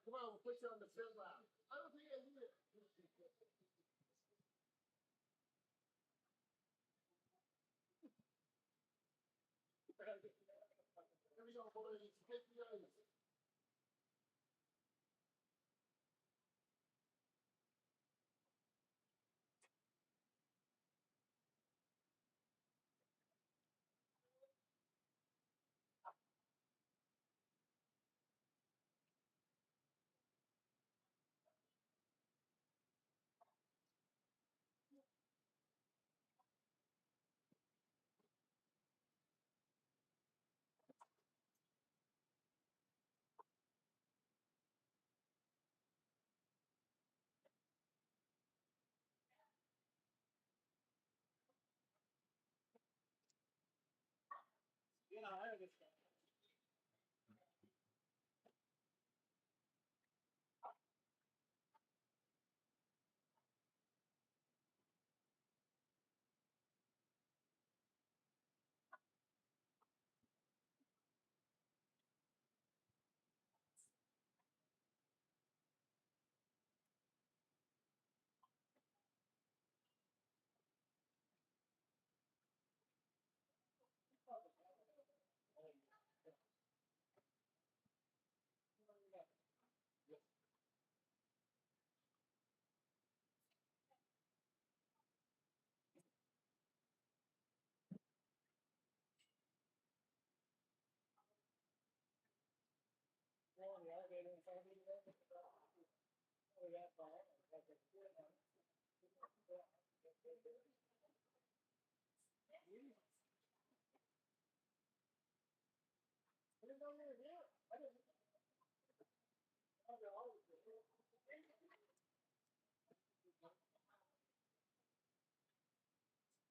Come on, we'll put you on the field now. I don't think I need it. Here we go, boys. Get the ice.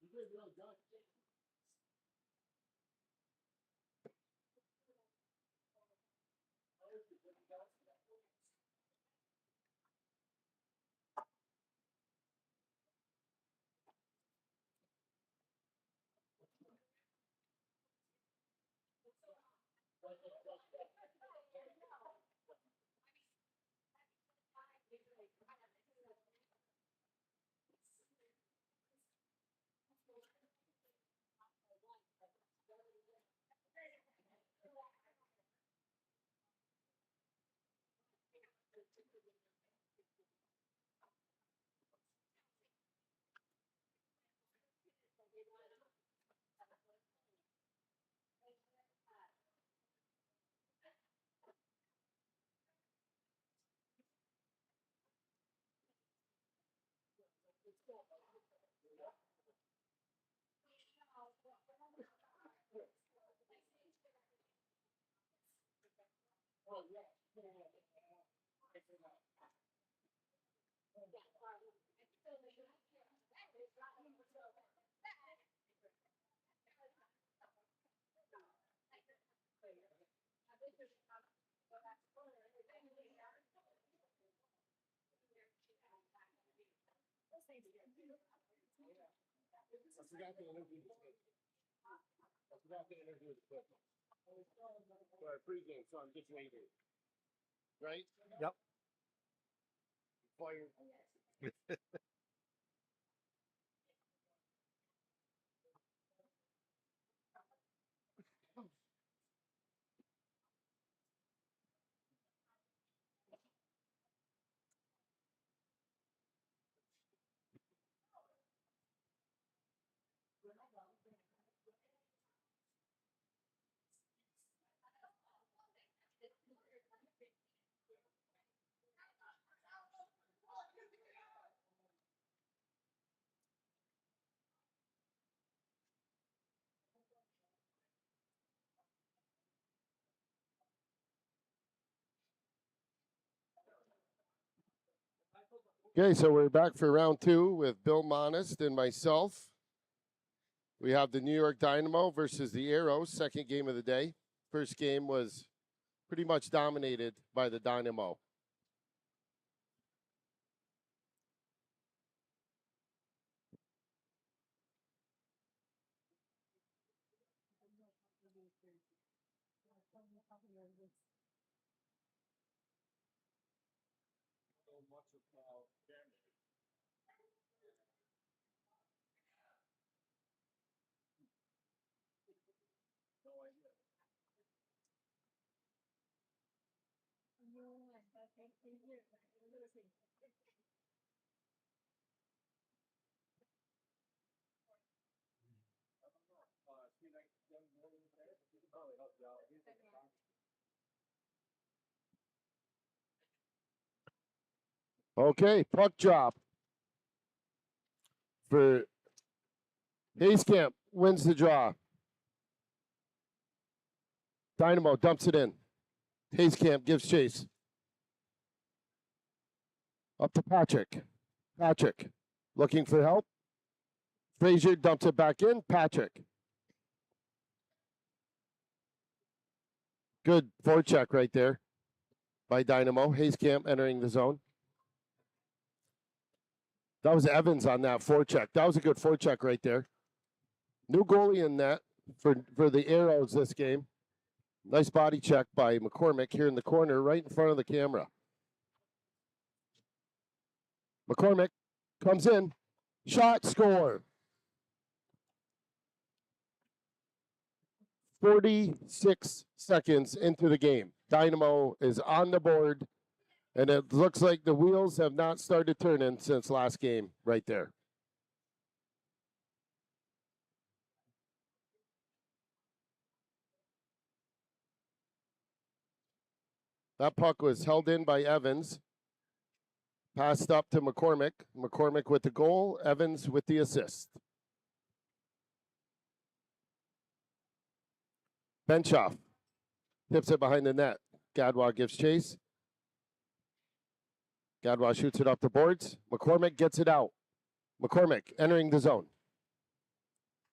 You did well done. Oh, yeah. I forgot to interview this kid. I forgot to interview the kid. For a pregame, so I'm just waiting. Right? Yep. Fired. Okay, so we're back for round two with Bill Monest and myself. We have the New York Dynamo versus the Arrows, second game of the day. First game was pretty much dominated by the Dynamo. Okay, puck drop for Hayskamp, wins the draw. Dynamo dumps it in. Hayskamp gives chase. Up to Patrick. Patrick looking for help. Frazier dumps it back in. Patrick. Good forecheck right there by Dynamo. Hayskamp entering the zone. That was Evans on that forecheck. That was a good forecheck right there. New goalie in net for the Arrows this game. Nice body check by McCormick here in the corner, right in front of the camera. McCormick comes in. Shot, score. 46 seconds into the game. Dynamo is on the board, and it looks like the wheels have not started turning since last game right there. That puck was held in by Evans. Passed up to McCormick. McCormick with the goal. Evans with the assist. Benchoff tips it behind the net. Gadwa gives chase. Gadwa shoots it up the boards. McCormick gets it out. McCormick entering the zone.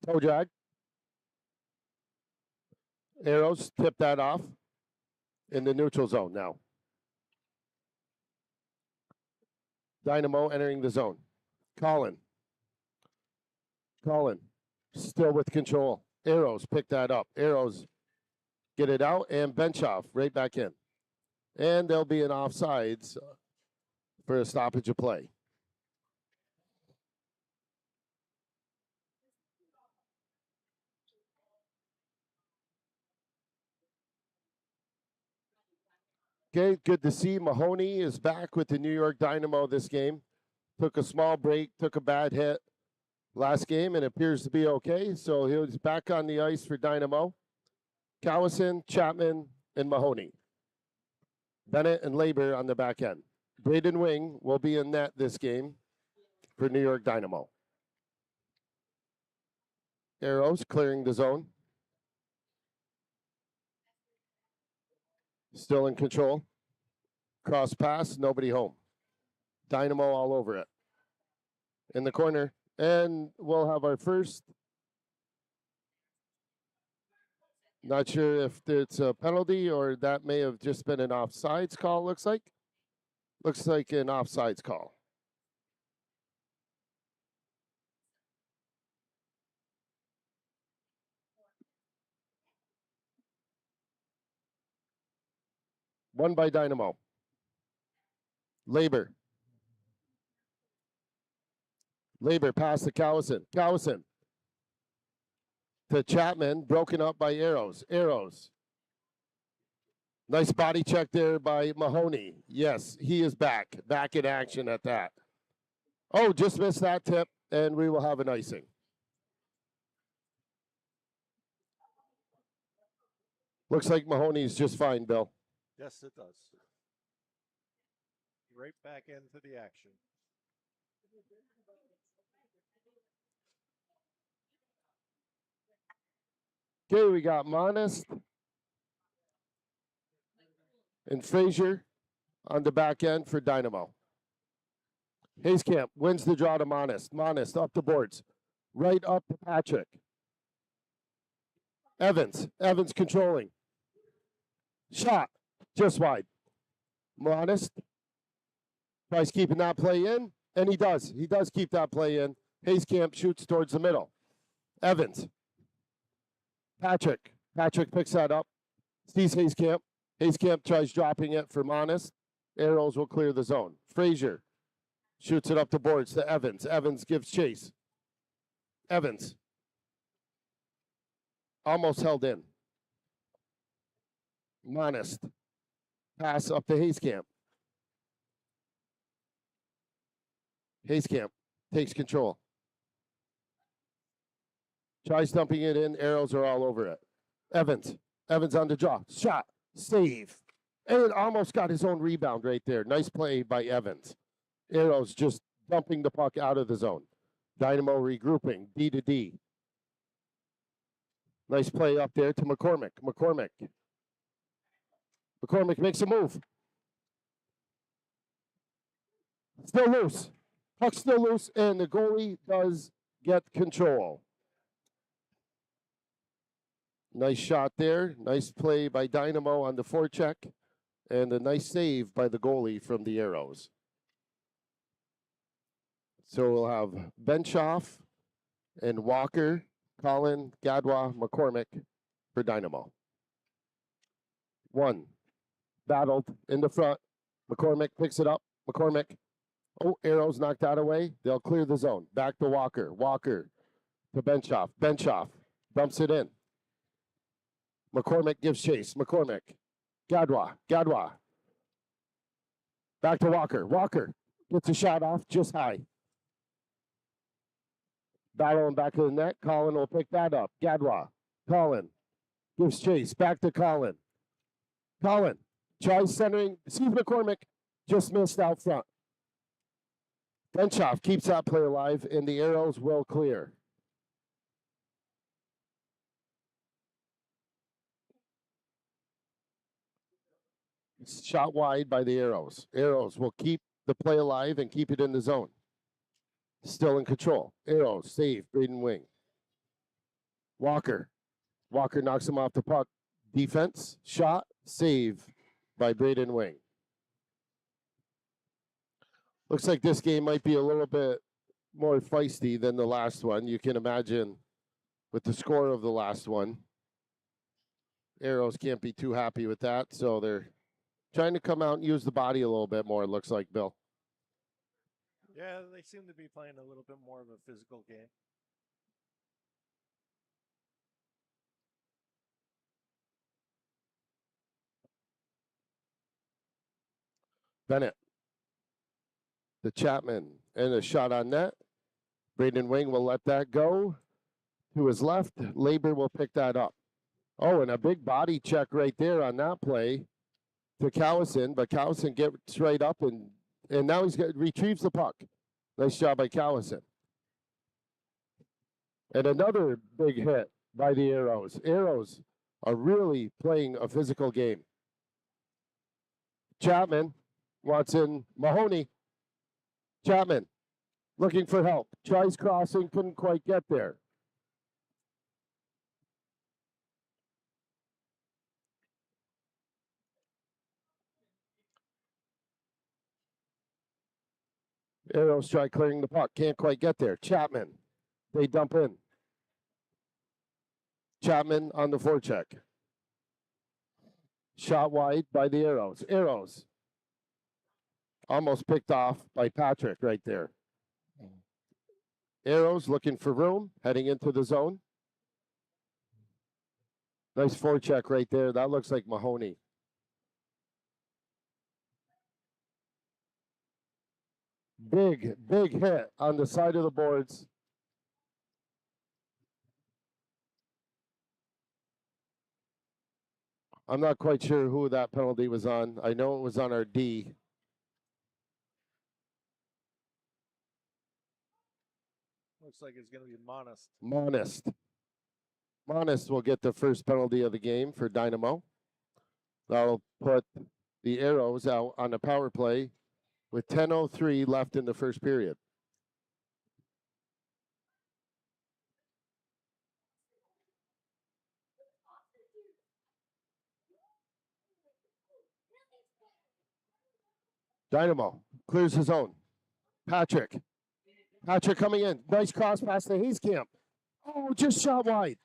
Toe drag. Arrows tip that off in the neutral zone now. Dynamo entering the zone. Colin still with control. Arrows pick that up. Arrows get it out and Benchoff right back in. And there'll be an offsides for a stoppage of play. Okay, good to see. Mahoney is back with the New York Dynamo this game. Took a small break, took a bad hit last game, and appears to be okay. So he's back on the ice for Dynamo. Cowison, Chapman, and Mahoney. Bennett and Labor on the back end. Braden Wing will be in net this game for New York Dynamo. Arrows clearing the zone. Still in control. Cross pass, nobody home. Dynamo all over it. In the corner. And we'll have our first. Not sure if it's a penalty or that may have just been an offsides call, looks like. Looks like an offsides call. One by Dynamo. Labor past to Cowison. Cowison to Chapman, broken up by Arrows. Nice body check there by Mahoney. Yes, he is back in action at that. Oh, just missed that tip, and we will have an icing. Looks like Mahoney's just fine, Bill. Yes, it does. Right back into the action. Okay, we got Monest and Frazier on the back end for Dynamo. Hayskamp wins the draw to Monist. Monist up the boards. Right up to Patrick. Evans. Evans controlling. Shot. Just wide. Monist tries keeping that play in, and he does. He does keep that play in. Hayskamp shoots towards the middle. Evans. Patrick. Patrick picks that up. Sees Hayskamp. Hayskamp tries dropping it for Monist. Arrows will clear the zone. Frazier shoots it up the boards to Evans. Evans gives chase. Evans. Almost held in. Monist. Pass up to Hayskamp. Hayskamp takes control. Tries dumping it in. Arrows are all over it. Evans. Evans on the draw. Shot. Save. And almost got his own rebound right there. Nice play by Evans. Arrows just dumping the puck out of the zone. Dynamo regrouping. D to D. Nice play up there to McCormick. McCormick makes a move. Still loose. Puck still loose, and the goalie does get control. Nice shot there. Nice play by Dynamo on the forecheck, and a nice save by the goalie from the Arrows. So we'll have Benchoff and Walker, Collin, Gadwa, McCormick for Dynamo. One. Battled in the front. McCormick picks it up. McCormick. Oh, Arrows knocked that away. They'll clear the zone. Back to Walker. Walker to Benchoff. Benchoff dumps it in. McCormick gives chase. McCormick. Gadwa. Gadwa. Back to Walker. Walker gets a shot off just high. Battling back to the net. Collin will pick that up. Gadwa. Collin gives chase. Back to Collin. Collin tries centering. Sees McCormick. Just missed out front. Benchoff keeps that play alive, and the Arrows will clear. Shot wide by the Arrows. Arrows will keep the play alive and keep it in the zone. Still in control. Arrows save. Braden Wing. Walker. Walker knocks him off the puck. Defense. Shot. Save by Braden Wing. Looks like this game might be a little bit more feisty than the last one. You can imagine with the score of the last one. Arrows can't be too happy with that, so they're trying to come out and use the body a little bit more, it looks like, Bill. Yeah, they seem to be playing a little bit more of a physical game. Bennett. The Chapman and a shot on net. Braden Wing will let that go to his left. Labor will pick that up. Oh, and a big body check right there on that play to Cowison, but Cowison gets right up and now retrieves the puck. Nice job by Cowison. And another big hit by the Arrows. Arrows are really playing a physical game. Chapman wants in Mahoney. Chapman looking for help. Tries crossing, couldn't quite get there. Arrows try clearing the puck, can't quite get there. Chapman, they dump in. Chapman on the forecheck. Shot wide by the Arrows. Arrows almost picked off by Patrick right there. Arrows looking for room, heading into the zone. Nice forecheck right there. That looks like Mahoney. Big hit on the side of the boards. I'm not quite sure who that penalty was on. I know it was on our D. Looks like it's going to be Monist. Monist will get the first penalty of the game for Dynamo. That'll put the Arrows out on the power play with 10:03 left in the first period. Dynamo clears his own. Patrick coming in. Nice cross pass to Hayescamp. Oh, just shot wide.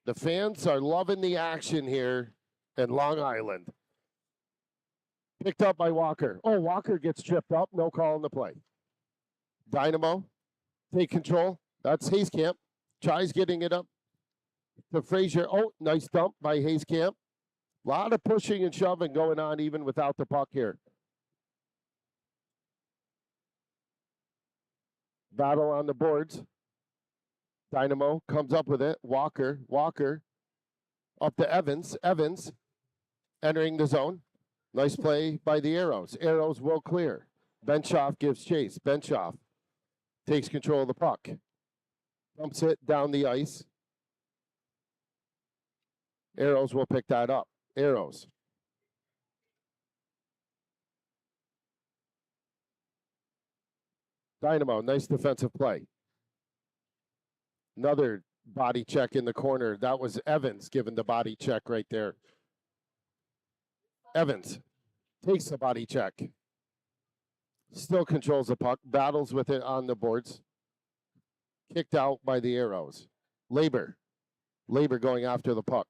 The fans are loving the action here in Long Island. Picked up by Walker. Oh, Walker gets tripped up. No call on the play. Dynamo take control. That's Hayescamp. Tries getting it up to Frazier. Oh, nice dump by Hayescamp. A lot of pushing and shoving going on even without the puck here. Battle on the boards. Dynamo comes up with it. Walker up to Evans. Evans entering the zone. Nice play by the Arrows. Arrows will clear. Benshoff gives chase. Benshoff takes control of the puck. Dumps it down the ice. Arrows will pick that up. Arrows. Dynamo, nice defensive play. Another body check in the corner. That was Evans giving the body check right there. Evans takes the body check. Still controls the puck. Battles with it on the boards. Kicked out by the Arrows. Labor going after the puck.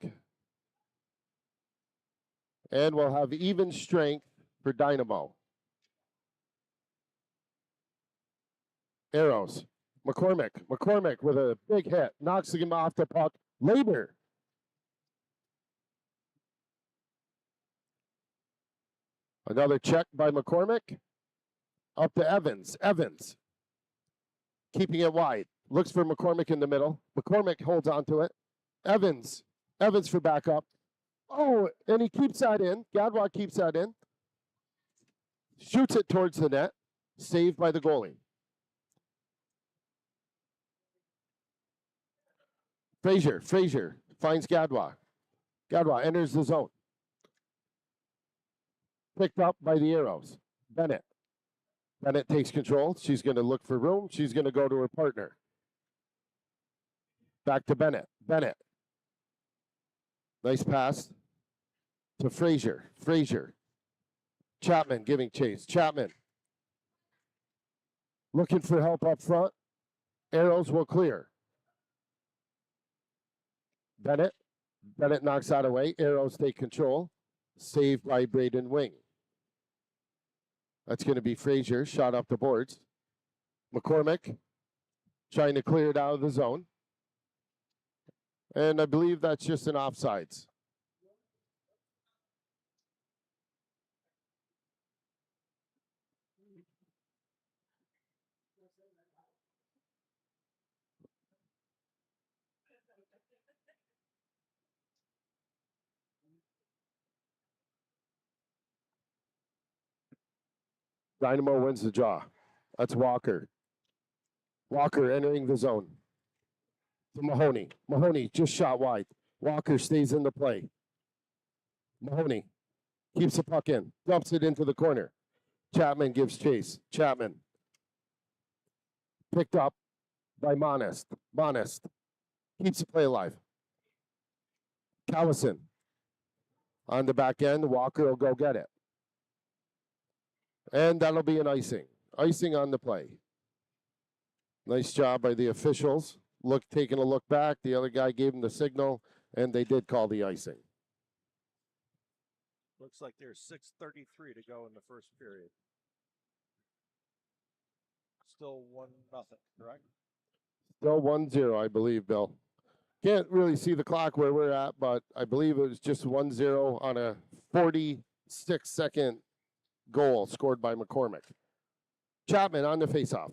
And we'll have even strength for Dynamo. Arrows. McCormick with a big hit. Knocks him off the puck. Labor. Another check by McCormick. Up to Evans. Evans. Keeping it wide. Looks for McCormick in the middle. McCormick holds on to it. Evans for backup. Oh, and he keeps that in. Gadwa keeps that in. Shoots it towards the net. Saved by the goalie. Frazier finds Gadwa. Gadwa enters the zone. Picked up by the Arrows. Bennett takes control. She's going to look for room. She's going to go to her partner. Back to Bennett. Nice pass to Frazier. Chapman giving chase. Chapman looking for help up front. Arrows will clear. Bennett knocks that away. Arrows take control. Saved by Braden Wing. That's going to be Frazier. Shot up the boards. McCormick trying to clear it out of the zone. And I believe that's just an offsides. Dynamo wins the draw. That's Walker. Walker entering the zone. To Mahoney. Mahoney just shot wide. Walker stays in the play. Mahoney keeps the puck in. Dumps it into the corner. Chapman gives chase. Chapman. Picked up by Monest. Monest keeps the play alive. Callison on the back end. Walker will go get it. And that'll be an icing. Icing on the play. Nice job by the officials. Taking a look back. The other guy gave him the signal, and they did call the icing. Looks like there's 6:33 to go in the first period. Still 1-0, correct? Still 1-0, I believe, Bill. Can't really see the clock where we're at, but I believe it was just 1-0 on a 46-second goal scored by McCormick. Chapman on the faceoff.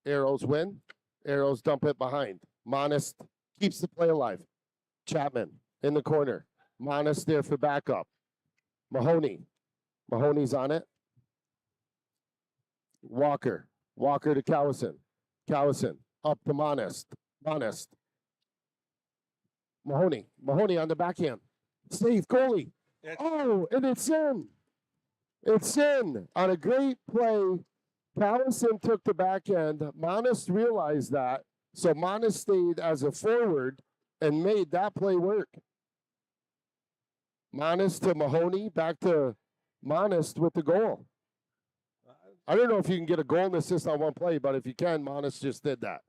Arrows win. Arrows dump it behind. Monest keeps the play alive. Chapman in the corner. Monest there for backup. Mahoney's on it. Walker to Callison. Callison up to Monest. Mahoney on the backhand. Save goalie. And it's in. It's in on a great play. Callison took the back end. Monis realized that. So Monis stayed as a forward and made that play work. Monis to Mahoney, back to Monis with the goal. I don't know if you can get a goal and assist on one play, but if you can, Monis just did that.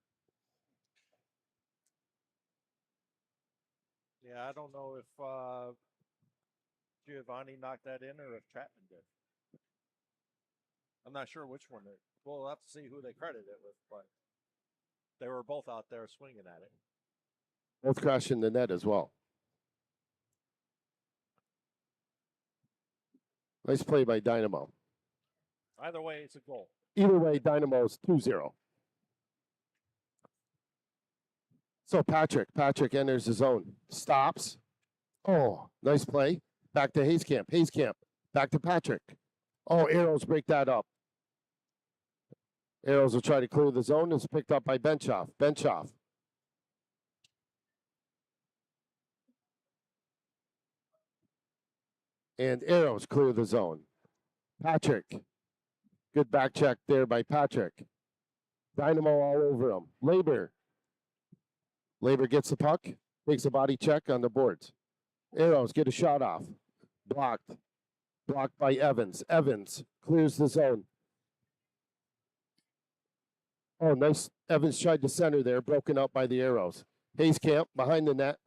Yeah, I don't know if Giovanni knocked that in or if Chapman did. I'm not sure which one. We'll have to see who they credit it with, but they were both out there swinging at it. Both crashing the net as well. Nice play by Dynamo. Either way, it's a goal. Either way, Dynamo's 2-0. So Patrick enters the zone. Stops. Oh, nice play. Back to Hayescamp. Back to Patrick. Oh, Arrows break that up. Arrows will try to clear the zone. It's picked up by Benchoff. And Arrows clear the zone. Patrick. Good back check there by Patrick. Dynamo all over him. Labor gets the puck. Makes a body check on the boards. Arrows get a shot off. Blocked by Evans. Evans clears the zone. Oh, nice. Evans tried to center there, broken up by the Arrows. Hayescamp behind the net.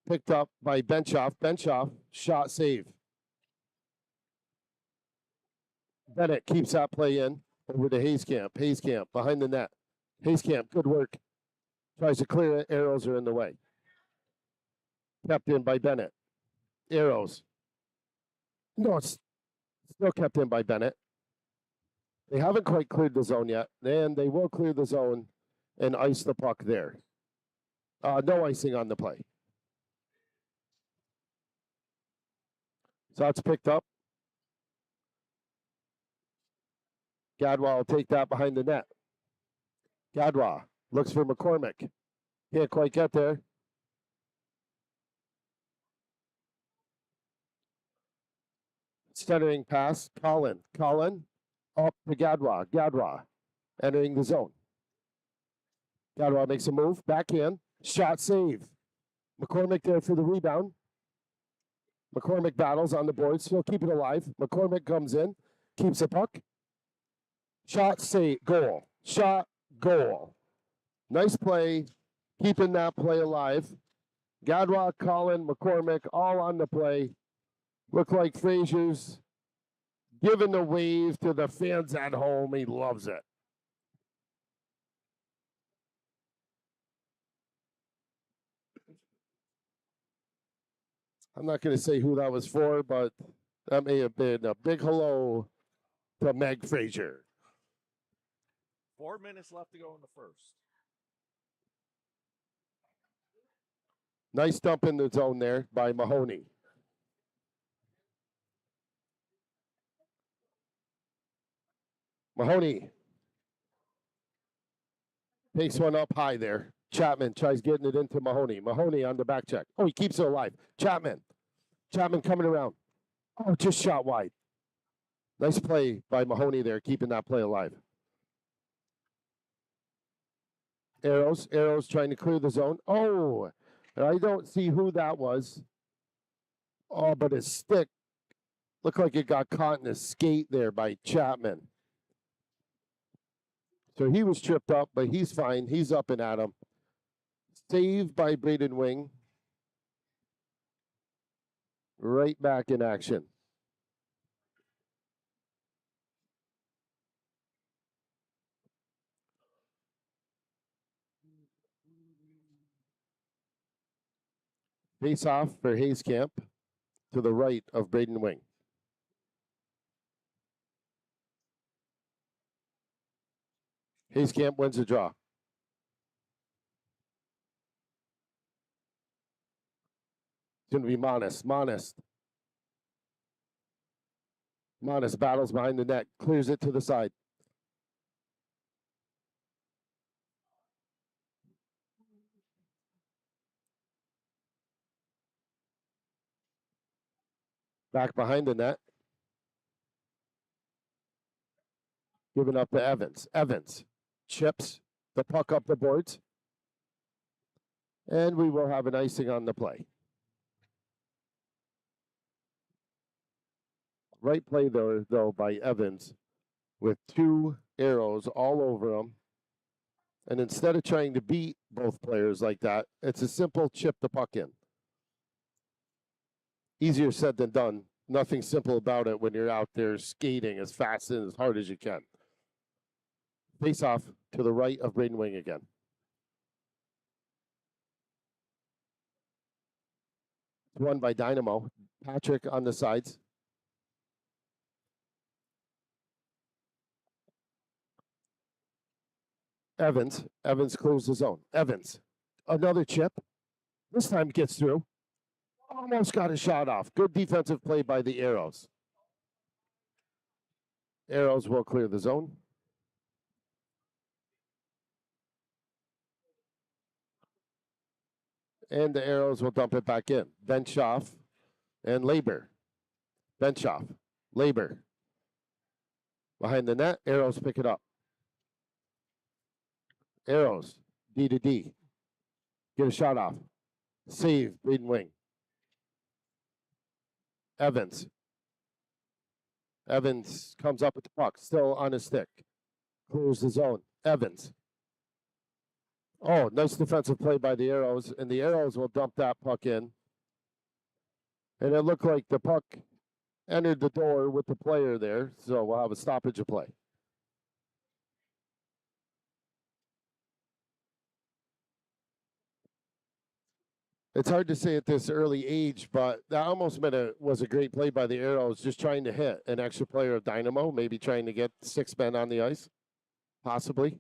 Picked up by Benchoff, shot save. Bennett keeps that play in over to Hayescamp behind the net. Hayescamp, good work. Tries to clear it. Arrows are in the way. Kept in by Bennett. Arrows. No, it's still kept in by Bennett. They haven't quite cleared the zone yet. And they will clear the zone and ice the puck there. No icing on the play. So that's picked up. Gadwa will take that behind the net. Gadwa looks for McCormick. Can't quite get there. Centering pass. Colin up to Gadwa entering the zone. Gadwa makes a move. Backhand. Shot save. McCormick there for the rebound. McCormick battles on the boards. He'll keep it alive. McCormick comes in. Keeps the puck. Shot save. Goal. Shot. Goal. Nice play. Keeping that play alive. Gadwa, Colin, McCormick all on the play. Look like Frazier's giving the wave to the fans at home. He loves it. I'm not going to say who that was for, but that may have been a big hello to Meg Frazier. 4 minutes left to go in the first. Nice dump in the zone there by Mahoney. Mahoney takes one up high there. Chapman tries getting it into Mahoney. Mahoney on the back check. Oh, he keeps it alive. Chapman coming around. Oh, just shot wide. Nice play by Mahoney there, keeping that play alive. Arrows trying to clear the zone. Oh, I don't see who that was. Oh, but his stick looked like it got caught in his skate there by Chapman. So he was tripped up, but he's fine. He's up and at him. Saved by Braden Wing. Right back in action. Face off for Hayescamp to the right of Braden Wing. Hayescamp wins the draw. It's going to be Monis. Monis battles behind the net, clears it to the side. Back behind the net. Giving up to Evans. Evans chips the puck up the boards. And we will have an icing on the play. Right play there, though, by Evans with 2 arrows all over him. And instead of trying to beat both players like that, it's a simple chip the puck in. Easier said than done. Nothing simple about it when you're out there skating as fast and as hard as you can. Face off to the right of Braden Wing again. Won by Dynamo. Patrick on the sides. Evans clears the zone. Evans, another chip. This time gets through. Almost got a shot off. Good defensive play by the Arrows. Arrows will clear the zone. And the Arrows will dump it back in. Bench off and Labor. Bench off. Labor. Behind the net, Arrows pick it up. Arrows, D to D. Get a shot off. Save, Braden Wing. Evans. Evans comes up with the puck, still on his stick. Clears the zone. Evans. Oh, nice defensive play by the Arrows, and the Arrows will dump that puck in. And it looked like the puck entered the door with the player there, so we'll have a stoppage of play. It's hard to say at this early age, but that almost was a great play by the Arrows, just trying to hit an extra player of Dynamo, maybe trying to get 6 men on the ice, possibly.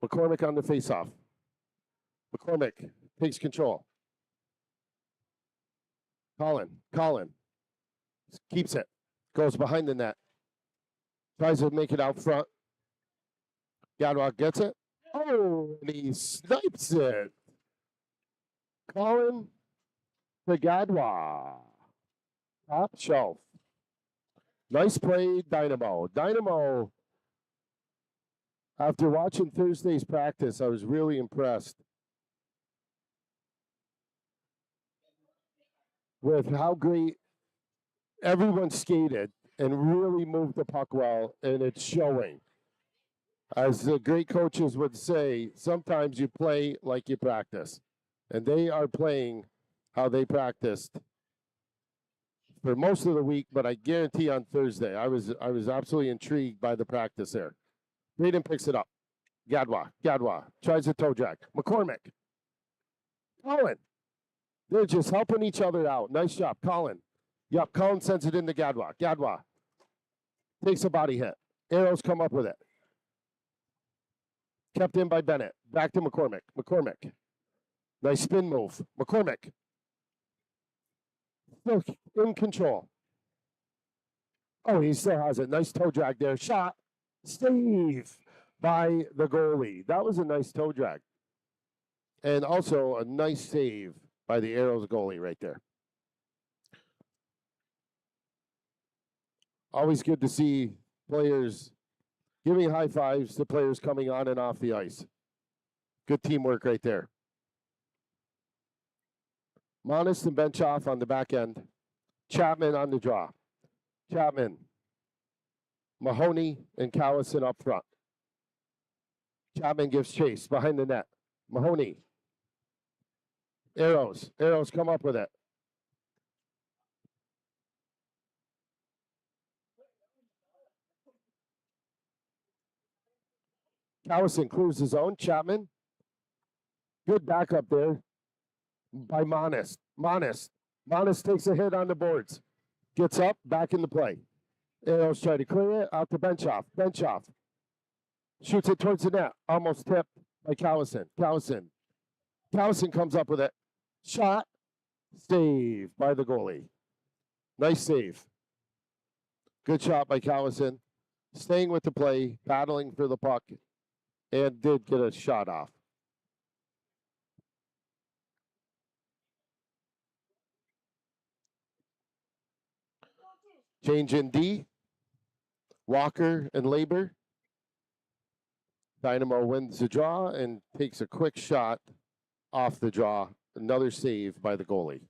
McCormick on the faceoff. McCormick takes control. Colin keeps it, goes behind the net, tries to make it out front. Gadwa gets it. Oh, and he snipes it. Colin to Gadwa. Top shelf. Nice play, Dynamo. Dynamo, after watching Thursday's practice, I was really impressed with how great everyone skated and really moved the puck well, and it's showing. As the great coaches would say, sometimes you play like you practice. And they are playing how they practiced for most of the week, but I guarantee on Thursday, I was absolutely intrigued by the practice there. Braden picks it up. Gadwa tries a toe drag. McCormick. Colin. They're just helping each other out. Nice job, Colin. Yep, Colin sends it into Gadwa. Gadwa takes a body hit. Arrows come up with it. Kept in by Bennett. Back to McCormick. McCormick. Nice spin move. McCormick. Still in control. Oh, he still has it. Nice toe drag there. Shot. Save by the goalie. That was a nice toe drag. And also a nice save by the Arrows goalie right there. Always good to see players giving high fives to players coming on and off the ice. Good teamwork right there. Monist and Benchoff on the back end. Chapman on the draw. Chapman. Mahoney and Callison up front. Chapman gives chase behind the net. Mahoney. Arrows come up with it. Callison clears his own. Chapman. Good backup there by Monist. Monist takes a hit on the boards. Gets up, back in the play. Arrows try to clear it out to Benchoff. Benchoff shoots it towards the net. Almost tipped by Callison. Callison comes up with it. Shot. Save by the goalie. Nice save. Good shot by Callison. Staying with the play, battling for the puck, and did get a shot off. Change in D. Walker and Labor. Dynamo wins the draw and takes a quick shot off the draw. Another save by the goalie.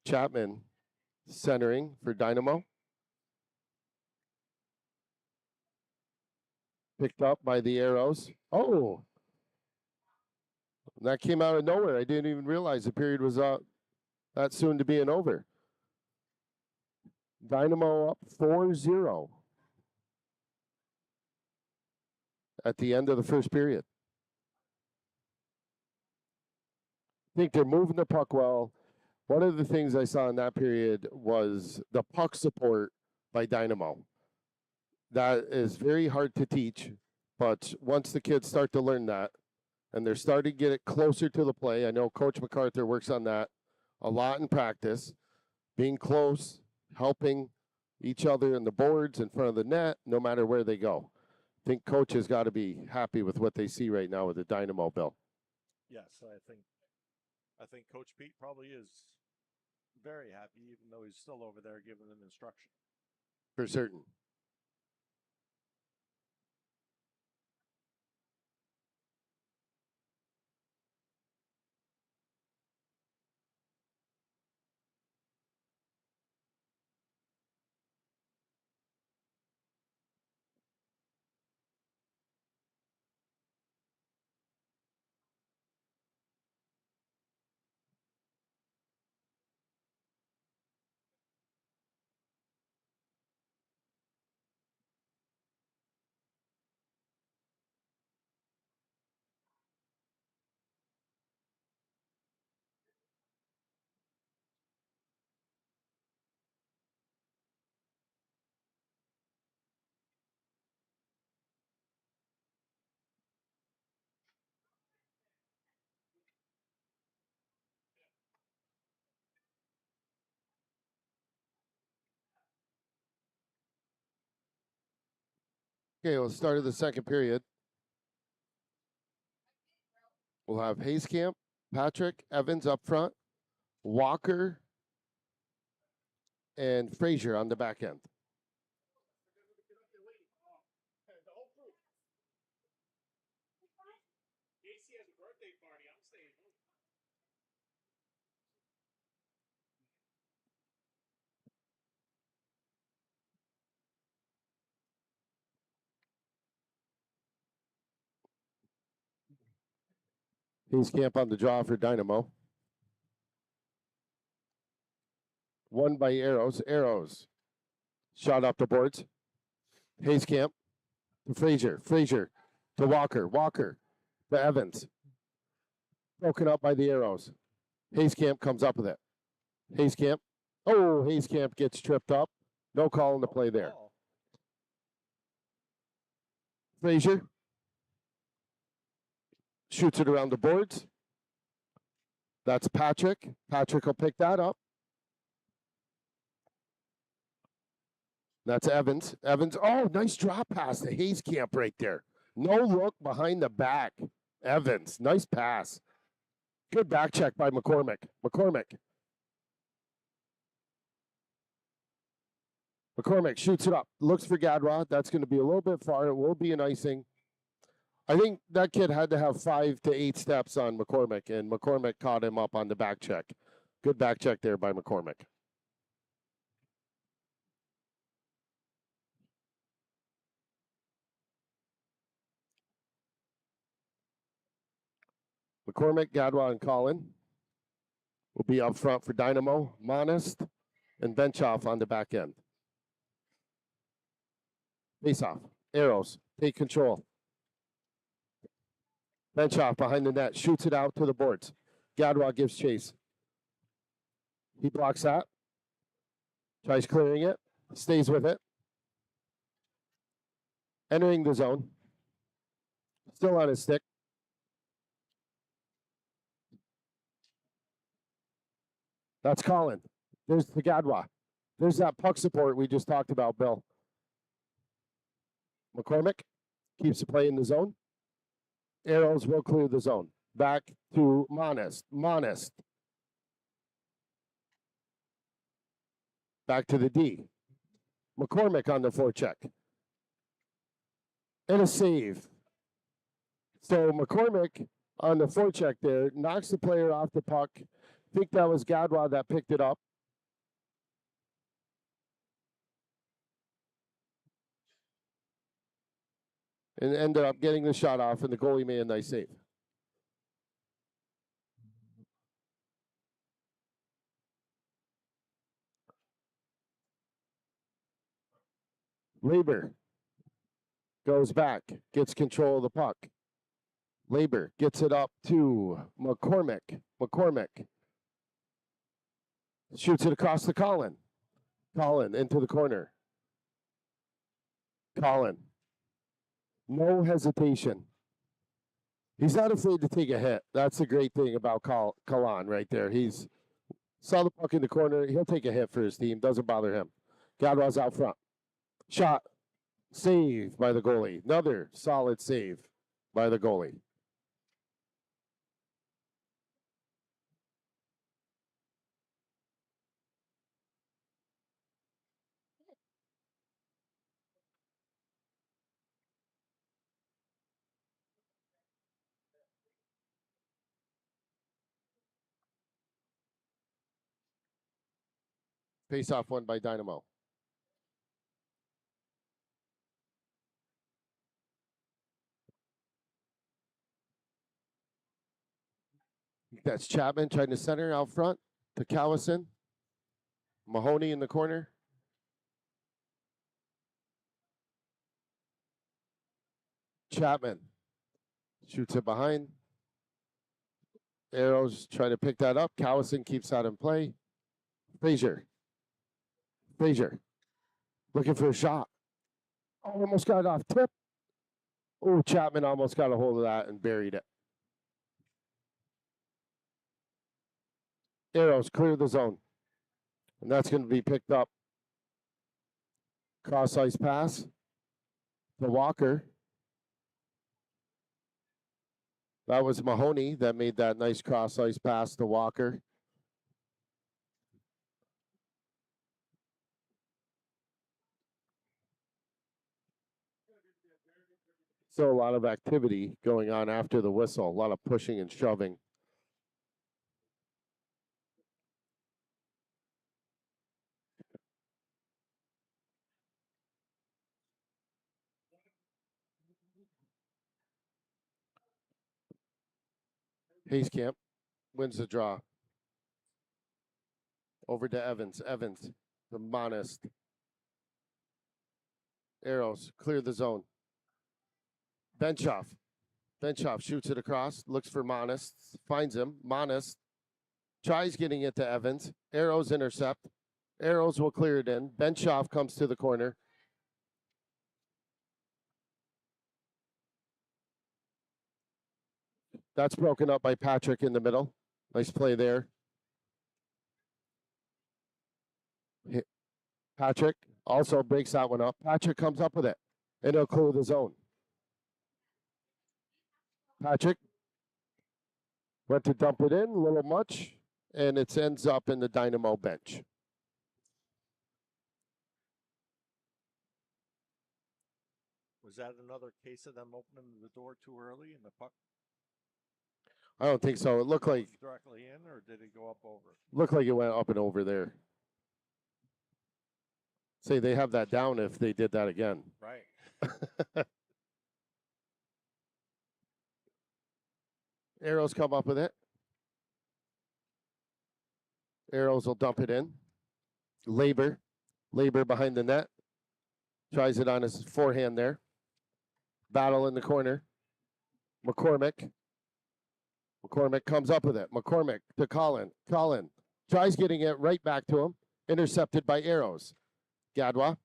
Chapman centering for Dynamo. Picked up by the Arrows. Oh, that came out of nowhere. I didn't even realize the period was that soon to be over. Dynamo up 4-0 at the end of the first period. I think they're moving the puck well. One of the things I saw in that period was the puck support by Dynamo. That is very hard to teach, but once the kids start to learn that, and they're starting to get it closer to the play, I know Coach MacArthur works on that a lot in practice, being close, helping each other in the boards in front of the net, no matter where they go. I think Coach has got to be happy with what they see right now with the Dynamo, Bill. Yes, I think Coach Pete probably is very happy, even though he's still over there giving them instruction. For certain. Okay, we'll start the second period. We'll have Hayskamp, Patrick, Evans up front, Walker, and Frazier on the back end. Hayskamp on the draw for Dynamo. Won by Arrows. Arrows. Shot up the boards. Hayskamp to Frazier. Frazier to Walker. Walker to Evans. Broken up by the Arrows. Hayskamp comes up with it. Hayskamp. Oh, Hayskamp gets tripped up. No call in the play there. Frazier shoots it around the boards. That's Patrick. Patrick will pick that up. That's Evans. Evans. Oh, nice drop pass to Hayskamp right there. No look behind the back. Evans. Nice pass. Good back check by McCormick. McCormick shoots it up. Looks for Gadwa. That's going to be a little bit far. It will be an icing. I think that kid had to have 5 to 8 steps on McCormick, and McCormick caught him up on the back check. Good back check there by McCormick. McCormick, Gadwa, and Collin will be up front for Dynamo. Monist and Benchoff on the back end. Face off. Arrows. Take control. Benchoff behind the net. Shoots it out to the boards. Gadwa gives chase. He blocks that. Tries clearing it. Stays with it. Entering the zone. Still on his stick. That's Collin. There's the Gadwa. There's that puck support we just talked about, Bill. McCormick keeps the play in the zone. Arrows will clear the zone. Back to Monist. Back to the D. McCormick on the forecheck. And a save. So McCormick on the forecheck there knocks the player off the puck. I think that was Gadwa that picked it up. And ended up getting the shot off, and the goalie made a nice save. Labor goes back, gets control of the puck. Labor gets it up to McCormick. McCormick shoots it across to Colin. Colin into the corner. Colin. No hesitation. He's not afraid to take a hit. That's the great thing about Colin right there. He's saw the puck in the corner. He'll take a hit for his team. Doesn't bother him. Gadwa's out front. Shot. Save by the goalie. Another solid save by the goalie. Face-off won by Dynamo. That's Chapman trying to center out front to Callison. Mahoney in the corner. Chapman shoots it behind. Arrows trying to pick that up. Callison keeps that in play. Frazier. Frazier looking for a shot. Oh, almost got it off tip. Oh, Chapman almost got a hold of that and buried it. Arrows clear the zone. And that's going to be picked up. Cross ice pass to Walker. That was Mahoney that made that nice cross ice pass to Walker. Still a lot of activity going on after the whistle. A lot of pushing and shoving. Hayskamp wins the draw. Over to Evans. Evans, the Monist. Arrows clear the zone. Benchoff. Benchoff shoots it across, looks for Monist, finds him. Monist tries getting it to Evans. Arrows intercept. Arrows will clear it in. Benchoff comes to the corner. That's broken up by Patrick in the middle. Nice play there. Patrick also breaks that one up. Patrick comes up with it, and he'll clear the zone. Patrick went to dump it in a little much, and it ends up in the Dynamo bench. Was that another case of them opening the door too early and the puck? I don't think so. It looked like directly in, or did it go up over? Looked like it went up and over there. Say they have that down if they did that again. Right. Arrows come up with it. Arrows will dump it in. Labor behind the net. Tries it on his forehand there. Battle in the corner. McCormick comes up with it. McCormick to Colin. Colin tries getting it right back to him. Intercepted by Arrows. Gadwa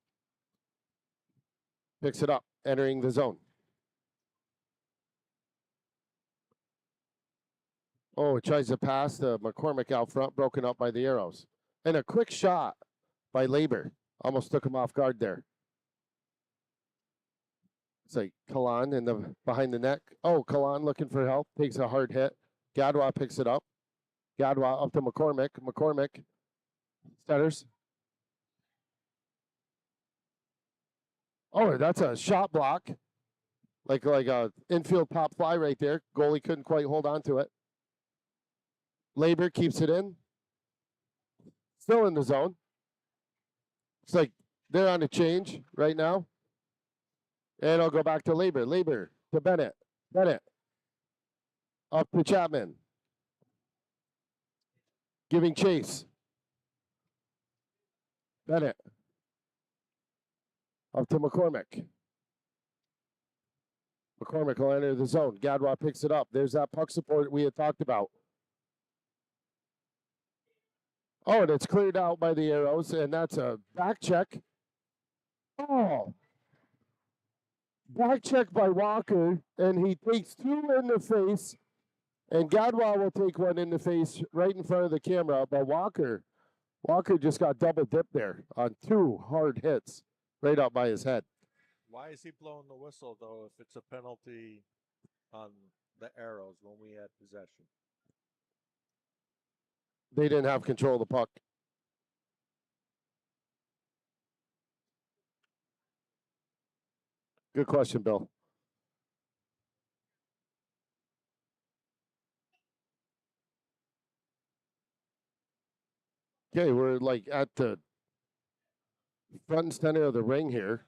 picks it up, entering the zone. Oh, it tries to pass to McCormick out front, broken up by the Arrows. And a quick shot by Labor. Almost took him off guard there. It's like Kalan in the behind the neck. Oh, Kalan looking for help. Takes a hard hit. Gadwa picks it up. Gadwa up to McCormick. McCormick centers. Oh, that's a shot block. Like a infield pop fly right there. Goalie couldn't quite hold on to it. Labor keeps it in. Still in the zone. It's like they're on a change right now. And I'll go back to Labor. Labor to Bennett. Bennett. Up to Chapman. Giving chase. Bennett. Up to McCormick. McCormick will enter the zone. Gadwa picks it up. There's that puck support we had talked about. Oh, and it's cleared out by the Arrows, and that's a back check. Oh. Back check by Walker, and he takes two in the face, and Gadwa will take one in the face right in front of the camera, but Walker just got double dipped there on two hard hits right up by his head. Why is he blowing the whistle, though, if it's a penalty on the Arrows when we had possession? They didn't have control of the puck. Good question, Bill. Okay, we're like at the front and center of the ring here.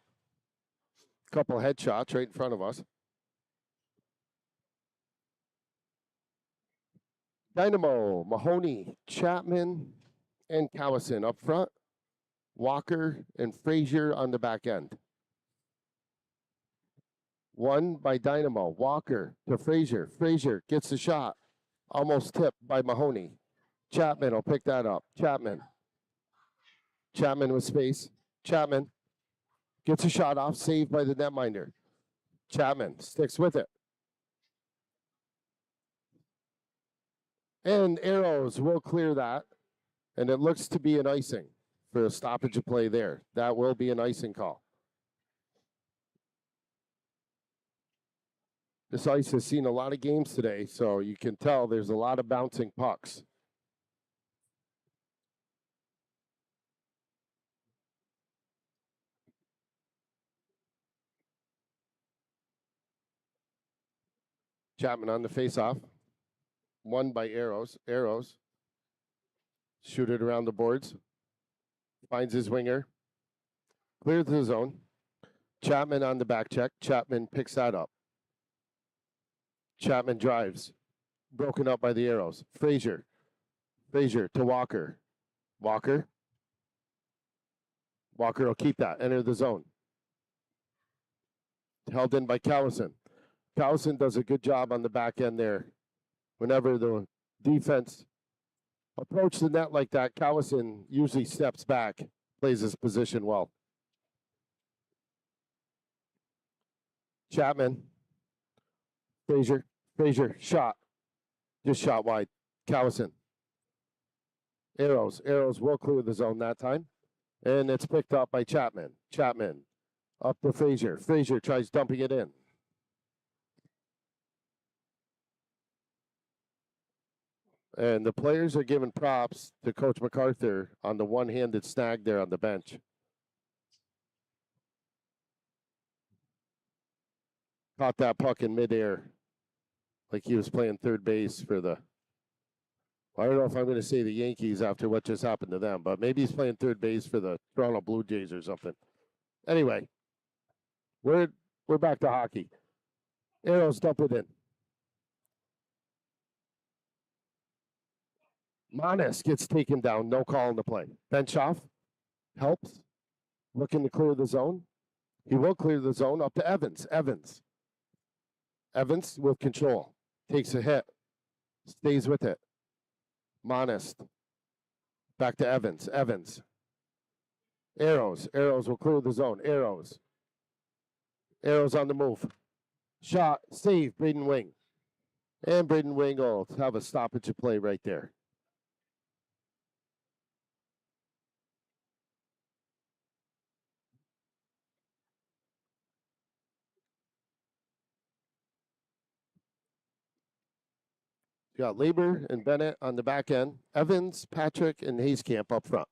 Couple headshots right in front of us. Dynamo, Mahoney, Chapman, and Cowison up front. Walker and Frazier on the back end. One by Dynamo. Walker to Frazier. Frazier gets the shot. Almost tipped by Mahoney. Chapman will pick that up. Chapman with space. Chapman gets a shot off. Saved by the netminder. Chapman sticks with it. And Arrows will clear that. And it looks to be an icing for a stoppage of play there. That will be an icing call. This ice has seen a lot of games today, so you can tell there's a lot of bouncing pucks. Chapman on the face-off. Won by Arrows. Arrows. Shoot it around the boards. Finds his winger. Clears the zone. Chapman on the back check. Chapman picks that up. Chapman drives. Broken up by the Arrows. Frazier. Frazier to Walker. Walker. Walker will keep that. Enter the zone. Held in by Cowison. Cowison does a good job on the back end there. Whenever the defense approach the net like that, Cowison usually steps back, plays his position well. Chapman. Frazier, shot. Just shot wide. Cowison. Arrows will clear the zone that time. And it's picked up by Chapman. Chapman up to Frazier. Frazier tries dumping it in. And the players are giving props to Coach MacArthur on the one-handed snag there on the bench. Caught that puck in midair like he was playing third base for the, I don't know if I'm going to say the Yankees after what just happened to them, but maybe he's playing third base for the Toronto Blue Jays or something. Anyway, we're back to hockey. Arrows dump it in. Manis gets taken down, no call in the play. Bench off, helps, looking to clear the zone. He will clear the zone up to Evans. Evans with control, takes a hit, stays with it. Manis, back to Evans. Arrows will clear the zone. Arrows on the move. Shot, save, Braden Wing. And Braden Wing will have a stoppage of play right there. You got Labor and Bennett on the back end. Evans, Patrick, and Hayskamp up front.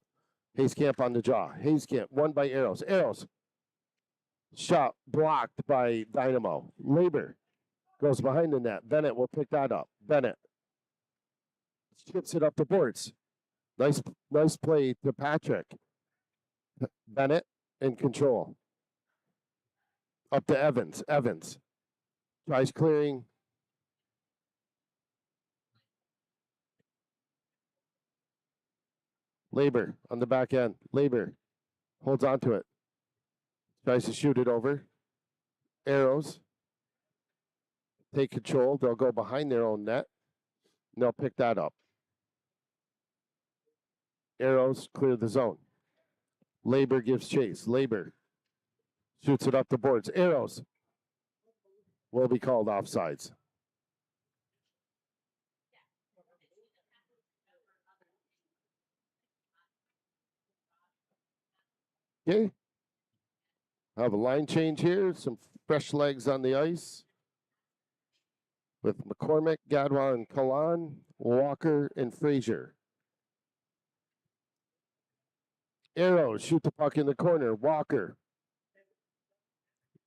Hayskamp on the jaw. Hayskamp, won by Arrows. Shot blocked by Dynamo. Labor goes behind the net. Bennett will pick that up. Bennett chips it up the boards. Nice play to Patrick. Bennett in control. Up to Evans. Evans tries clearing. Labor on the back end. Labor holds on to it. Tries to shoot it over. Arrows take control. They'll go behind their own net. And they'll pick that up. Arrows clear the zone. Labor gives chase. Labor shoots it up the boards. Arrows will be called offsides. Okay. Have a line change here. Some fresh legs on the ice with McCormick, Gadwa, and Kalan, Walker, and Frazier. Arrows shoot the puck in the corner. Walker.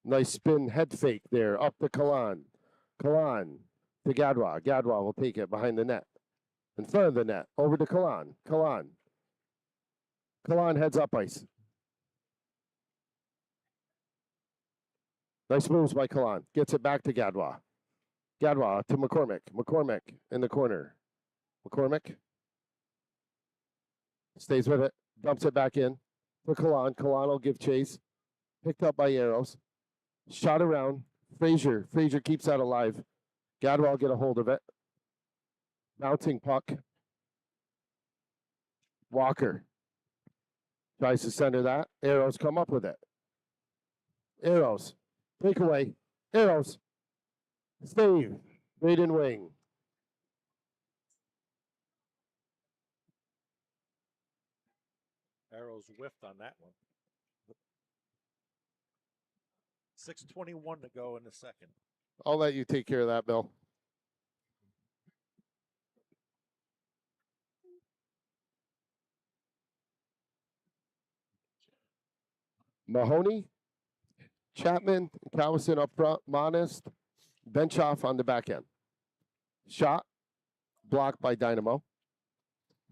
Nice spin head fake there. Up to Kalan. Kalan to Gadwa. Gadwa will take it behind the net. In front of the net. Over to Kalan. Kalan. Kalan heads up ice. Nice moves by Kalan. Gets it back to Gadwa. Gadwa to McCormick. McCormick in the corner. McCormick stays with it. Dumps it back in to Kalan. Kalan will give chase. Picked up by Arrows. Shot around. Frazier. Frazier keeps that alive. Gadwa will get a hold of it. Bouncing puck. Walker tries to center that. Arrows come up with it. Arrows. Breakaway. Arrows. Save. Right in wing. Arrows whiffed on that one. 6:21 to go in the second. I'll let you take care of that, Bill. Mahoney, Chapman, Cowison up front, Monist, Benchoff on the back end. Shot, blocked by Dynamo.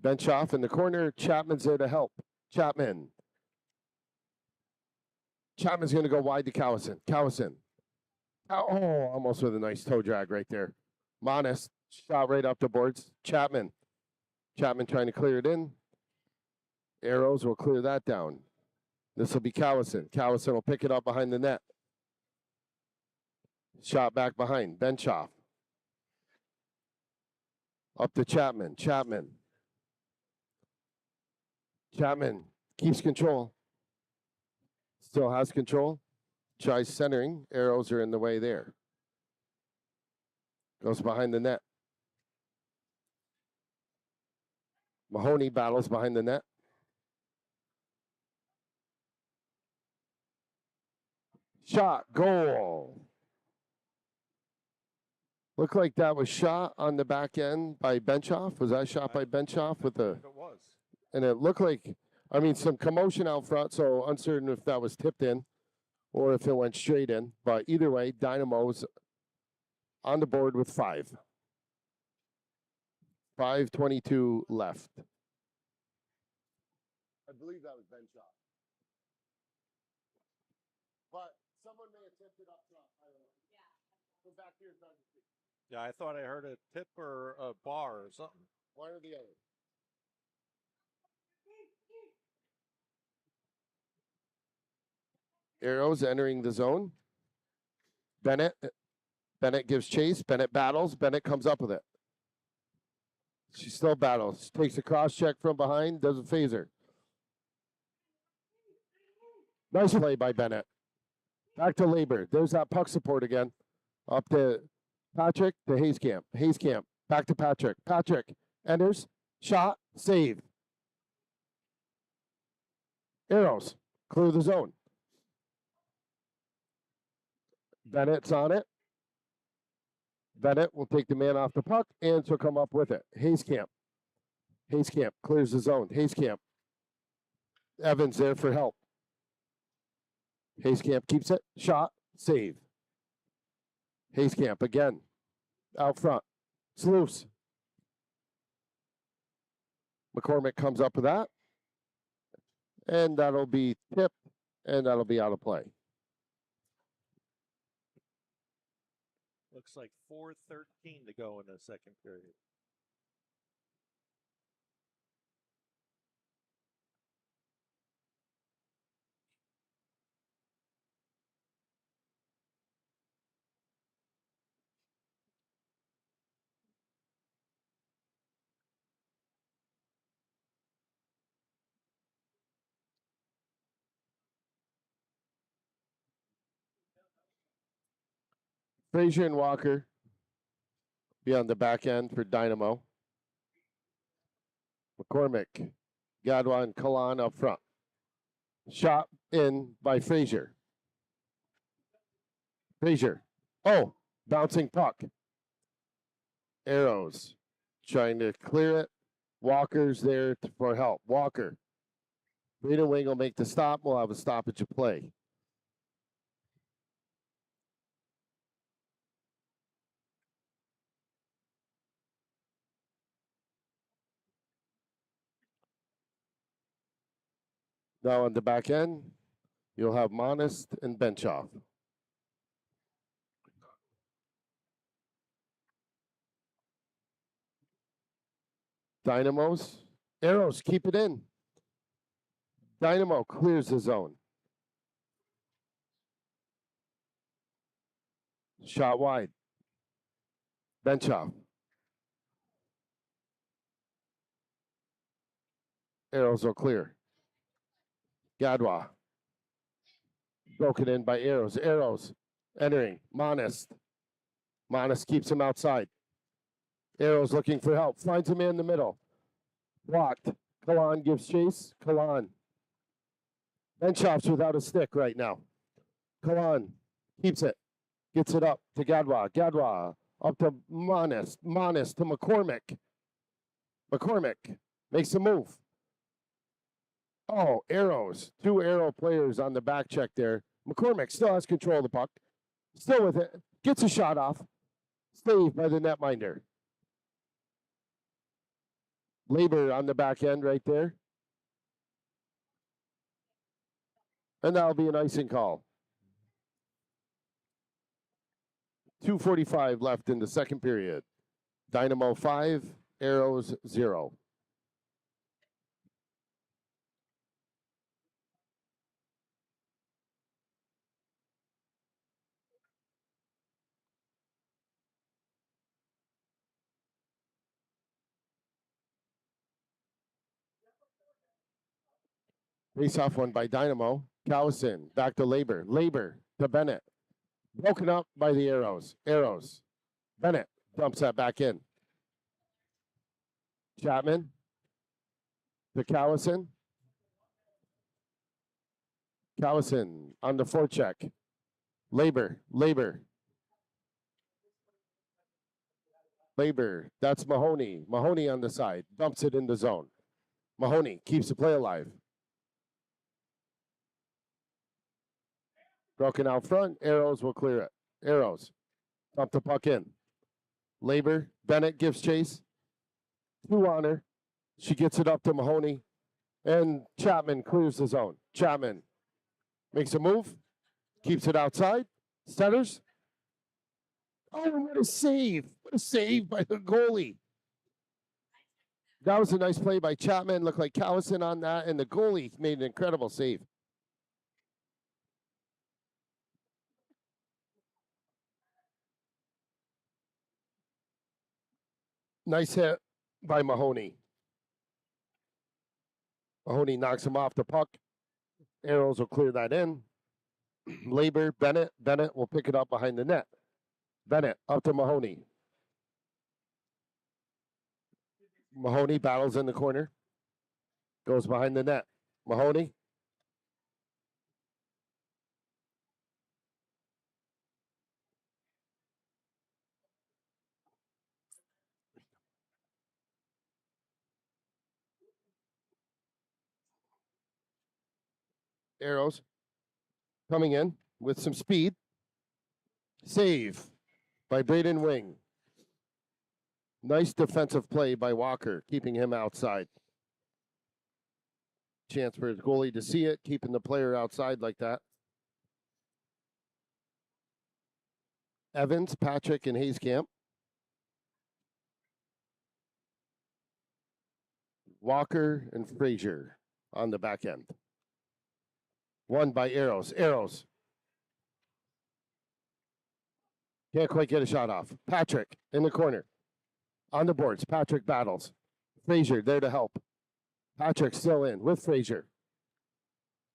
Benchoff in the corner, Chapman's there to help. Chapman's going to go wide to Cowison. Cowison. Oh, almost with a nice toe drag right there. Monist, shot right up the boards. Chapman trying to clear it in. Arrows will clear that down. This will be Cowison. Cowison will pick it up behind the net. Shot back behind. Benchoff. Up to Chapman. Chapman keeps control. Still has control. Tries centering. Arrows are in the way there. Goes behind the net. Mahoney battles behind the net. Shot, goal. Looked like that was shot on the back end by Benchoff. Was that shot by Benchoff with the? It was. And it looked like, I mean, some commotion out front, so uncertain if that was tipped in or if it went straight in. But either way, Dynamo's on the board with 5. 5:22 left. I believe that was Benchoff. But someone may have tipped it up front. I don't know. Yeah. Go back here and see. Yeah, I thought I heard a tip or a bar or something. One or the other. Arrows entering the zone. Bennett gives chase. Bennett battles. Bennett comes up with it. She still battles. Takes a cross check from behind. Doesn't phase her. Nice play by Bennett. Back to Labor. There's that puck support again. Up to Patrick to Hayskamp. Hayskamp. Back to Patrick. Patrick enters. Shot. Save. Arrows. Clear the zone. Bennett's on it. Bennett will take the man off the puck, and she'll come up with it. Hayskamp clears the zone. Hayskamp. Evans there for help. Hayskamp keeps it. Shot. Save. Hayskamp again. Out front. It's loose. McCormick comes up with that. And that'll be tipped. And that'll be out of play. Looks like 4:13 to go in the second period. Frazier and Walker be on the back end for Dynamo. McCormick, Gadwa, and Kalan up front. Shot in by Frazier. Frazier. Oh, bouncing puck. Arrows trying to clear it. Walker's there for help. Walker. Freedom Wing will make the stop. We'll have a stoppage of play. Now on the back end, you'll have Monist and Benchoff. Dynamos. Arrows, keep it in. Dynamo clears the zone. Shot wide. Benchoff. Arrows will clear. Gadwa. Broken in by Arrows. Arrows entering. Monist. Monist keeps him outside. Arrows looking for help. Finds a man in the middle. Blocked. Kalan gives chase. Kalan. Benchoff's without a stick right now. Kalan keeps it. Gets it up to Gadwa. Gadwa up to Monist. Monist to McCormick. McCormick makes a move. Oh, Arrows. Two Arrow players on the back check there. McCormick still has control of the puck. Still with it. Gets a shot off. Saved by the netminder. Labor on the back end right there. And that'll be an icing call. 2:45 left in the second period. Dynamo 5, Arrows 0. Face-off one by Dynamo. Cowison back to Labor. Labor to Bennett. Broken up by the Arrows. Arrows. Bennett dumps that back in. Chapman to Cowison. Cowison on the forecheck. Labor. That's Mahoney. Mahoney on the side. Dumps it in the zone. Mahoney keeps the play alive. Broken out front. Arrows will clear it. Arrows. Dump the puck in. Labor. Bennett gives chase. Two on her. She gets it up to Mahoney. And Chapman clears the zone. Chapman makes a move. Keeps it outside. Centers. Oh, what a save. What a save by the goalie. That was a nice play by Chapman. Looked like Cowison on that. And the goalie made an incredible save. Nice hit by Mahoney. Mahoney knocks him off the puck. Arrows will clear that in. Labor, Bennett. Bennett will pick it up behind the net. Bennett up to Mahoney. Mahoney battles in the corner. Goes behind the net. Mahoney. Arrows. coming in with some speed. Save by Braden Wing. Nice defensive play by Walker, keeping him outside. Chance for his goalie to see it, keeping the player outside like that. Evans, Patrick, and Hayescamp. Walker and Frazier on the back end. Won by Arrows. Arrows. Can't quite get a shot off. Patrick in the corner. On the boards. Patrick battles. Frazier there to help. Patrick still in with Frazier.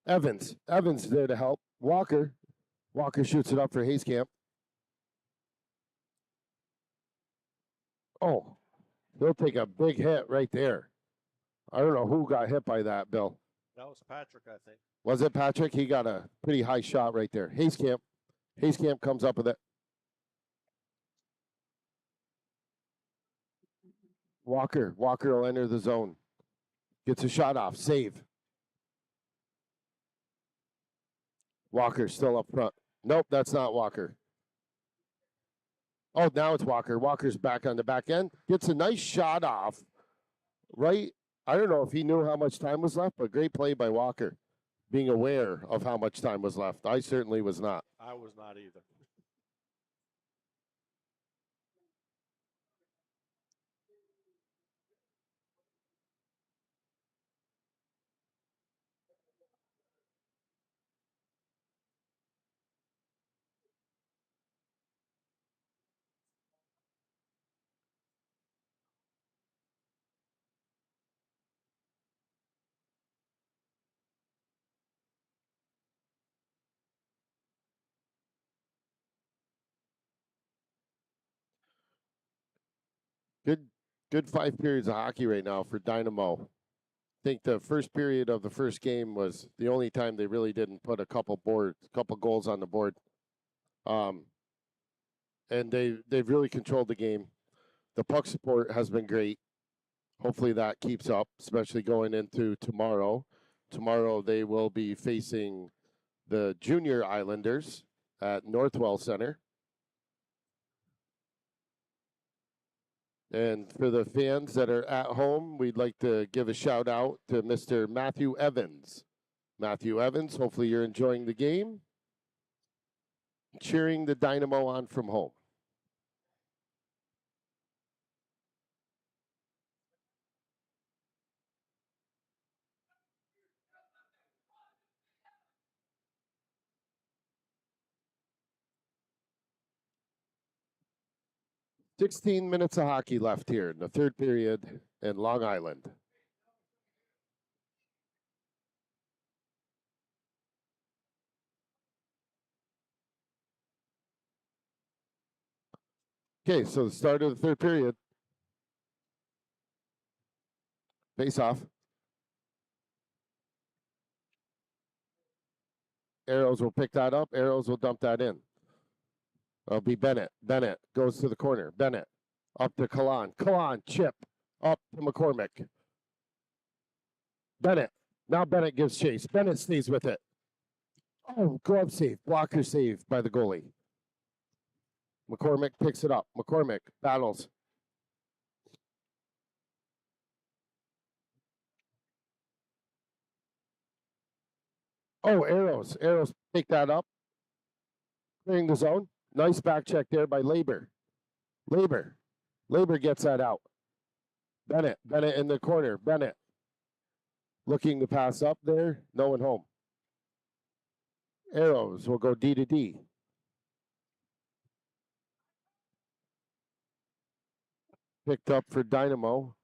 Evans. Evans there to help. Walker. Walker shoots it up for Hayescamp. Oh, he'll take a big hit right there. I don't know who got hit by that, Bill. That was Patrick, I think. Was it Patrick? He got a pretty high shot right there. Hayescamp. Hayescamp comes up with it. Walker. Walker will enter the zone. Gets a shot off. Save. Walker still up front. Nope, that's not Walker. Oh, now it's Walker. Walker's back on the back end. Gets a nice shot off. Right? I don't know if he knew how much time was left, but great play by Walker. Being aware of how much time was left. I certainly was not. I was not either. Good 5 periods of hockey right now for Dynamo. I think the first period of the first game was the only time they really didn't put a couple goals on the board. And they've really controlled the game. The puck support has been great. Hopefully that keeps up, especially going into tomorrow. Tomorrow they will be facing the Junior Islanders at Northwell Center. And for the fans that are at home, we'd like to give a shout out to Mr. Matthew Evans. Matthew Evans, hopefully you're enjoying the game. Cheering the Dynamo on from home. "16 minutes of hockey left here in the third period in Long Island." Okay, so the start of the third period. Face off. Arrows will pick that up. Arrows will dump that in. It'll be Bennett. Bennett goes to the corner. Bennett up to Kalan. Kalan, chip up to McCormick. Bennett. Now Bennett gives chase. Bennett stays with it. Oh, glove save. Blocker save by the goalie. McCormick picks it up. McCormick battles. Oh, Arrows. Arrows pick that up. Clearing the zone. Nice back check there by Labor. Labor. Labor gets that out. Bennett. Bennett in the corner. Bennett. Looking to pass up there. No one home. Arrows will go D to D. Picked up for Dynamo.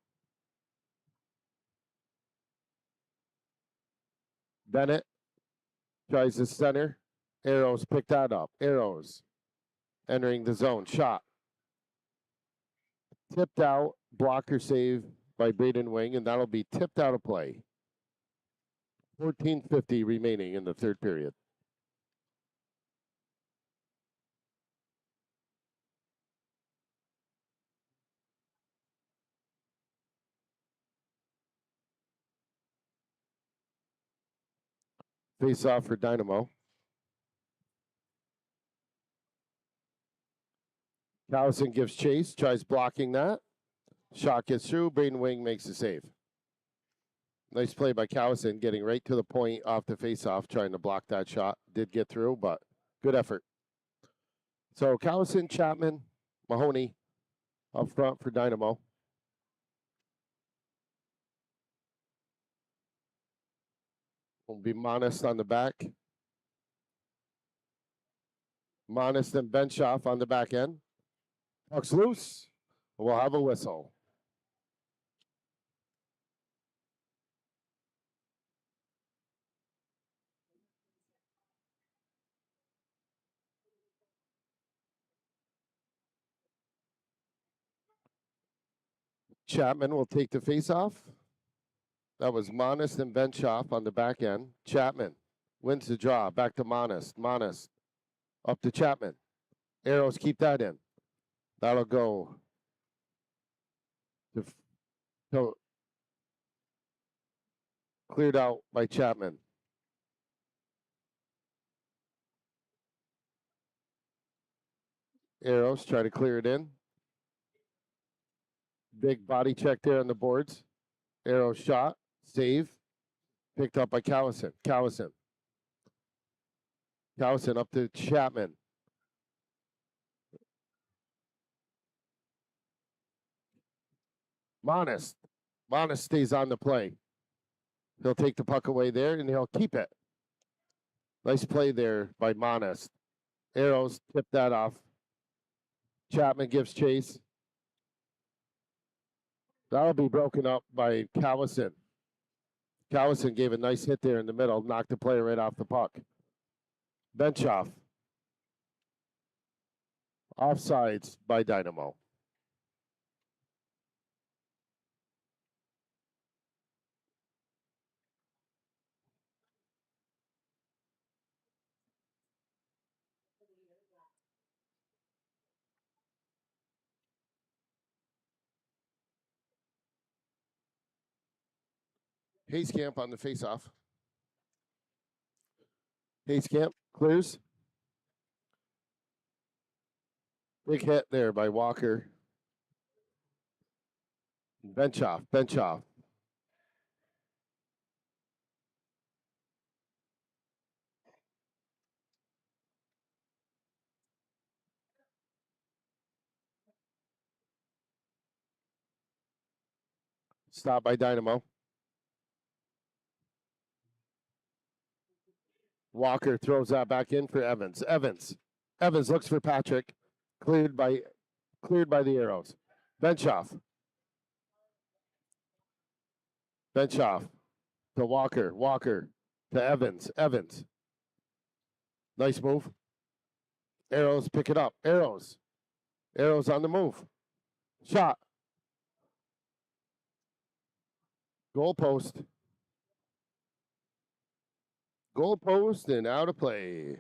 Bennett tries the center. Arrows pick that up. Arrows entering the zone. Shot. Tipped out. Blocker save by Braden Wing, and that'll be tipped out of play. 14:50 remaining in the third period. Face off for Dynamo. Callison gives chase, tries blocking that. Shot gets through. Braden Wing makes the save. Nice play by Callison, getting right to the point off the faceoff, trying to block that shot. Did get through, but good effort. So Callison, Chapman, Mahoney up front for Dynamo. Will be Monist on the back. Monist and Benshoff on the back end. Puck's loose. We'll have a whistle. Chapman will take the faceoff. That was Monist and Benshoff on the back end. Chapman wins the draw. Back to Monist. Monist up to Chapman. Arrows keep that in. That'll go to cleared out by Chapman. Arrows try to clear it in. Big body check there on the boards. Arrow shot. Save. Picked up by Callison. Callison up to Chapman. Monist stays on the play. He'll take the puck away there and he'll keep it. Nice play there by Monist. Arrows tip that off. Chapman gives chase. That'll be broken up by Callison. Callison gave a nice hit there in the middle, knocked the player right off the puck. Benshoff. Offsides by Dynamo. Hayskamp on the faceoff. Hayskamp clears. Big hit there by Walker. Benshoff. Stop by Dynamo. Walker throws that back in for Evans. Evans looks for Patrick. Cleared by the Arrows. Benshoff to Walker. Walker to Evans. Nice move. Arrows pick it up. Arrows on the move. Shot. Goalpost and out of play.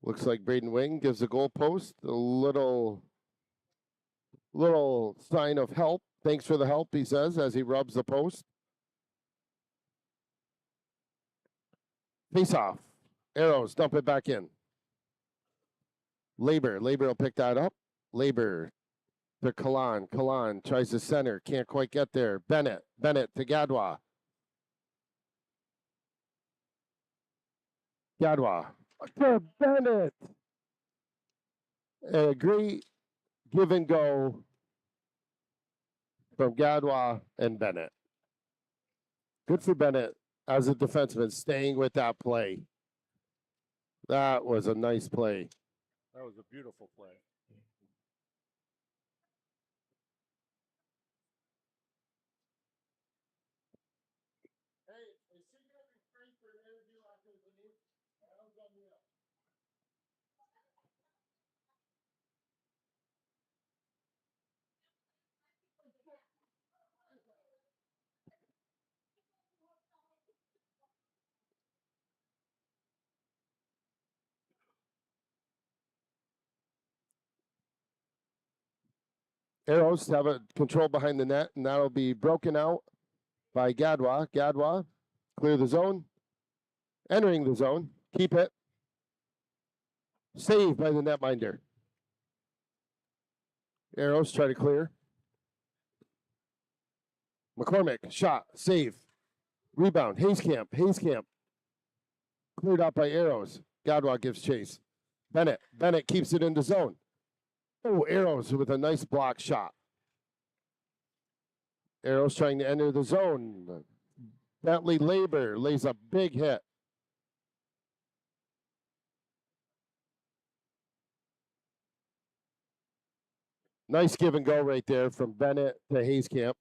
Looks like Braden Wing gives the goalpost a little sign of help. Thanks for the help, he says, as he rubs the post. Face off. Arrows dump it back in. Labor will pick that up. Labor to Kalan tries to center. Can't quite get there. Bennett to Gadwa. Gadwa to Bennett. A great give and go from Gadwa and Bennett. Good for Bennett as a defenseman, staying with that play. That was a nice play. That was a beautiful play. Arrows have a control behind the net, and that'll be broken out by Gadwa. Gadwa, clear the zone. Entering the zone. Keep it. Save by the netminder. Arrows try to clear. McCormick, shot, save. Rebound, Hayescamp. Cleared out by Arrows. Gadwa gives chase. Bennett keeps it in the zone. Oh, Arrows with a nice block shot. Arrows trying to enter the zone. Bentley Labor lays a big hit. Nice give and go right there from Bennett to Hayescamp.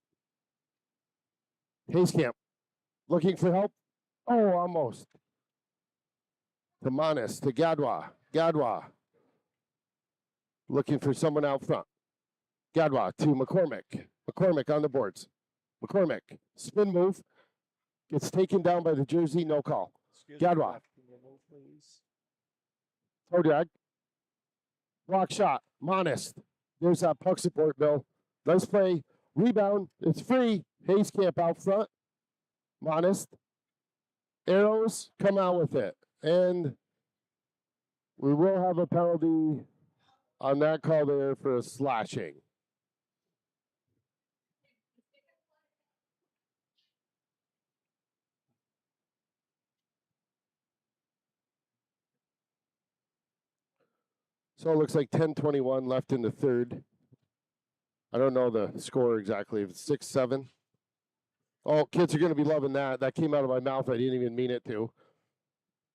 Hayescamp looking for help. Oh, almost. To Manis, to Gadwa. Gadwa looking for someone out front. Gadwa to McCormick. McCormick on the boards. McCormick, spin move. Gets taken down by the jersey, no call. Gadwa. Toe drag. Block shot. Manis. There's that puck support, Bill. Nice play. Rebound. It's free. Hayescamp out front. Manis. Arrows come out with it. And we will have a penalty on that call there for a slashing. So it looks like 10:21 left in the third. I don't know the score exactly. If it's 6-7. Oh, kids are going to be loving that. That came out of my mouth. I didn't even mean it to.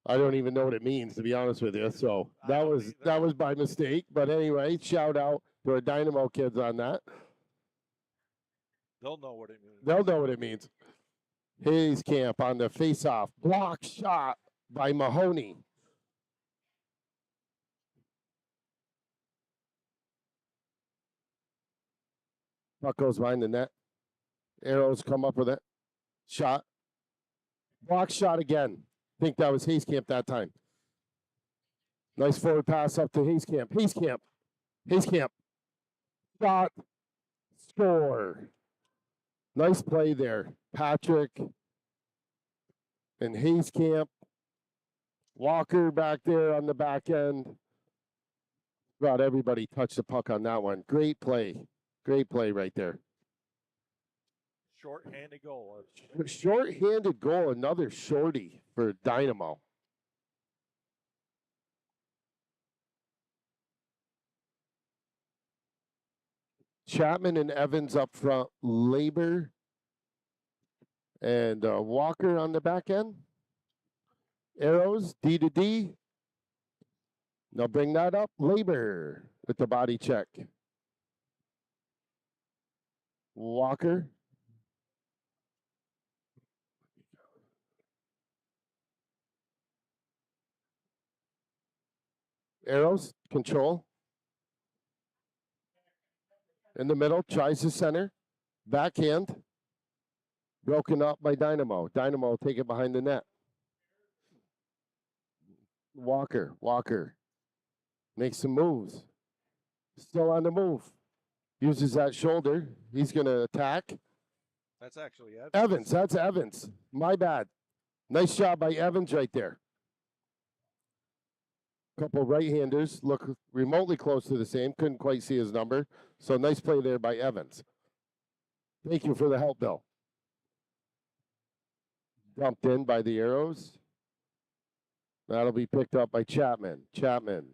I don't even know what it means, to be honest with you. So that was by mistake. But anyway, shout out to our Dynamo kids on that. They'll know what it means. They'll know what it means. Hayescamp on the face-off. Block shot by Mahoney. Puck goes behind the net. Arrows come up with it. Shot. Block shot again. I think that was Hayescamp that time. Nice forward pass up to Hayescamp. Hayescamp. Shot. Score. Nice play there. Patrick and Hayescamp. Walker back there on the back end. About everybody touched the puck on that one. Great play. Great play right there. Short-handed goal. Short-handed goal, another shorty for Dynamo. Chapman and Evans up front. Labor and Walker on the back end. Arrows, D to D. Now bring that up. Labor with the body check. Walker. Arrows, control. In the middle, tries the center. Backhand. Broken up by Dynamo. Dynamo will take it behind the net. Walker makes some moves. Still on the move. Uses that shoulder. He's going to attack. That's actually Evans. That's Evans. My bad. Nice job by Evans right there. Couple right-handers look remotely close to the same. Couldn't quite see his number. So nice play there by Evans. Thank you for the help, Bill. Dumped in by the Arrows. That'll be picked up by Chapman. Chapman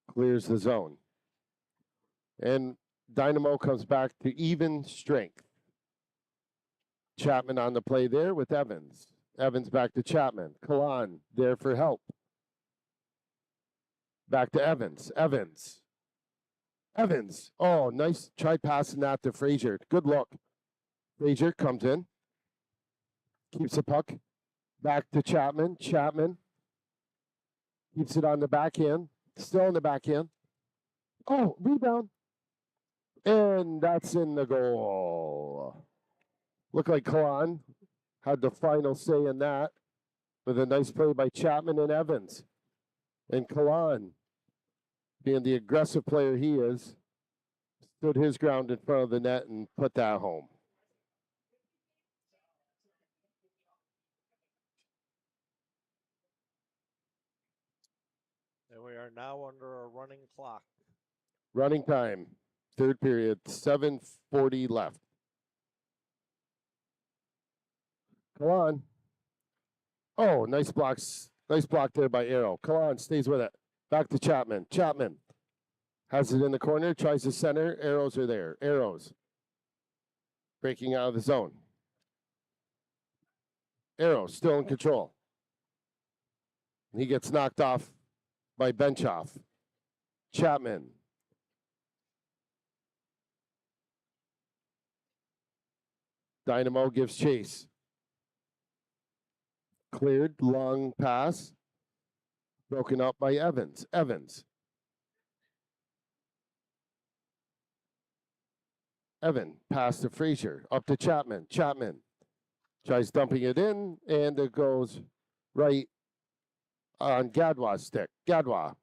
clears the zone. And Dynamo comes back to even strength. Chapman on the play there with Evans. Evans back to Chapman. Kalan there for help. Back to Evans. Evans. Oh, nice. Try passing that to Frazier. Good look. Frazier comes in. Keeps the puck. Back to Chapman. Chapman. Keeps it on the backhand. Still on the backhand. Oh, rebound. And that's in the goal. Looked like Kalan had the final say in that with a nice play by Chapman and Evans. And Kalan, being the aggressive player he is, stood his ground in front of the net and put that home. And we are now under a running clock. Running time, third period, 7:40 left. Come on. Oh, nice blocks. Nice block there by Arrow. Come on, stays with it. Back to Chapman. Chapman has it in the corner, tries to center. Arrows are there. Arrows breaking out of the zone. Arrow still in control. He gets knocked off by Benchoff. Chapman. Dynamo gives chase. Cleared, long pass. Broken up by Evans. Evans. Evan, pass to Frazier. Up to Chapman. Chapman tries dumping it in, and it goes right on Gadwa's stick. Gadwa.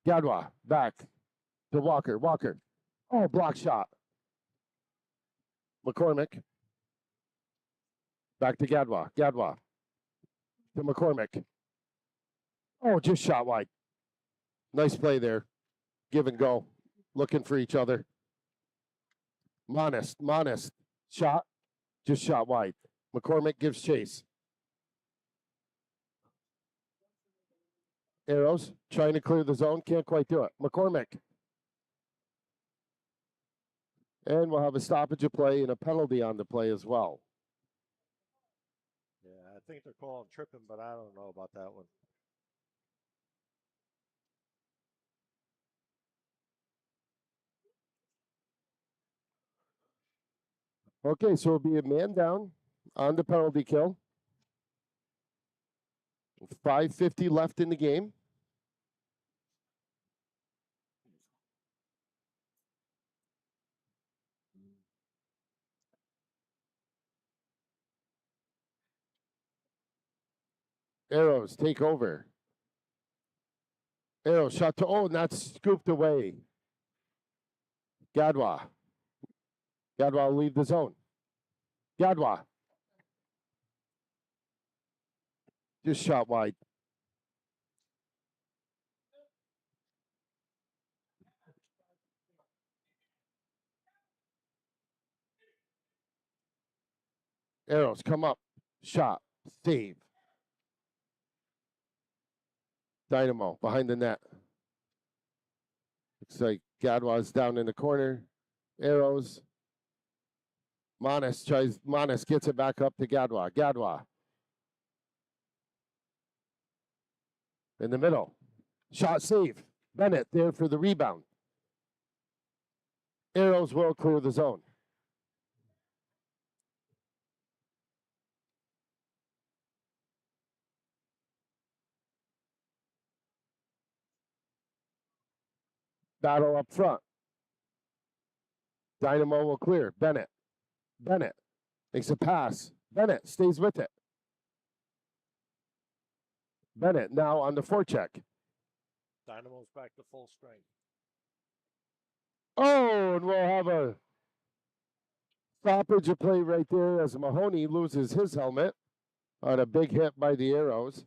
Gadwa, back to Walker. Walker. Oh, block shot. McCormick. Back to Gadwa. Gadwa. To McCormick. Oh, just shot wide. Nice play there. Give and go. Looking for each other. Monist. Shot. Just shot wide. McCormick gives chase. Arrows trying to clear the zone. Can't quite do it. McCormick. And we'll have a stoppage of play and a penalty on the play as well. Yeah, I think they're calling tripping, but I don't know about that one. Okay, so it'll be a man down on the penalty kill. 5:50 left in the game. Arrows take over. Arrows shot to, oh, and that's scooped away. Gadwa. Gadwa will leave the zone. Gadwa. Just shot wide. Arrows come up. Shot. Save. Dynamo behind the net. Looks like Gadwa's down in the corner. Arrows. Manis gets it back up to Gadwa. Gadwa. In the middle. Shot save. Bennett there for the rebound. Arrows will clear the zone. Battle up front. Dynamo will clear. Bennett. Bennett makes a pass. Bennett stays with it. Bennett now on the forecheck. Dynamo's back to full strength. Oh, and we'll have a stoppage of play right there as Mahoney loses his helmet on a big hit by the Arrows.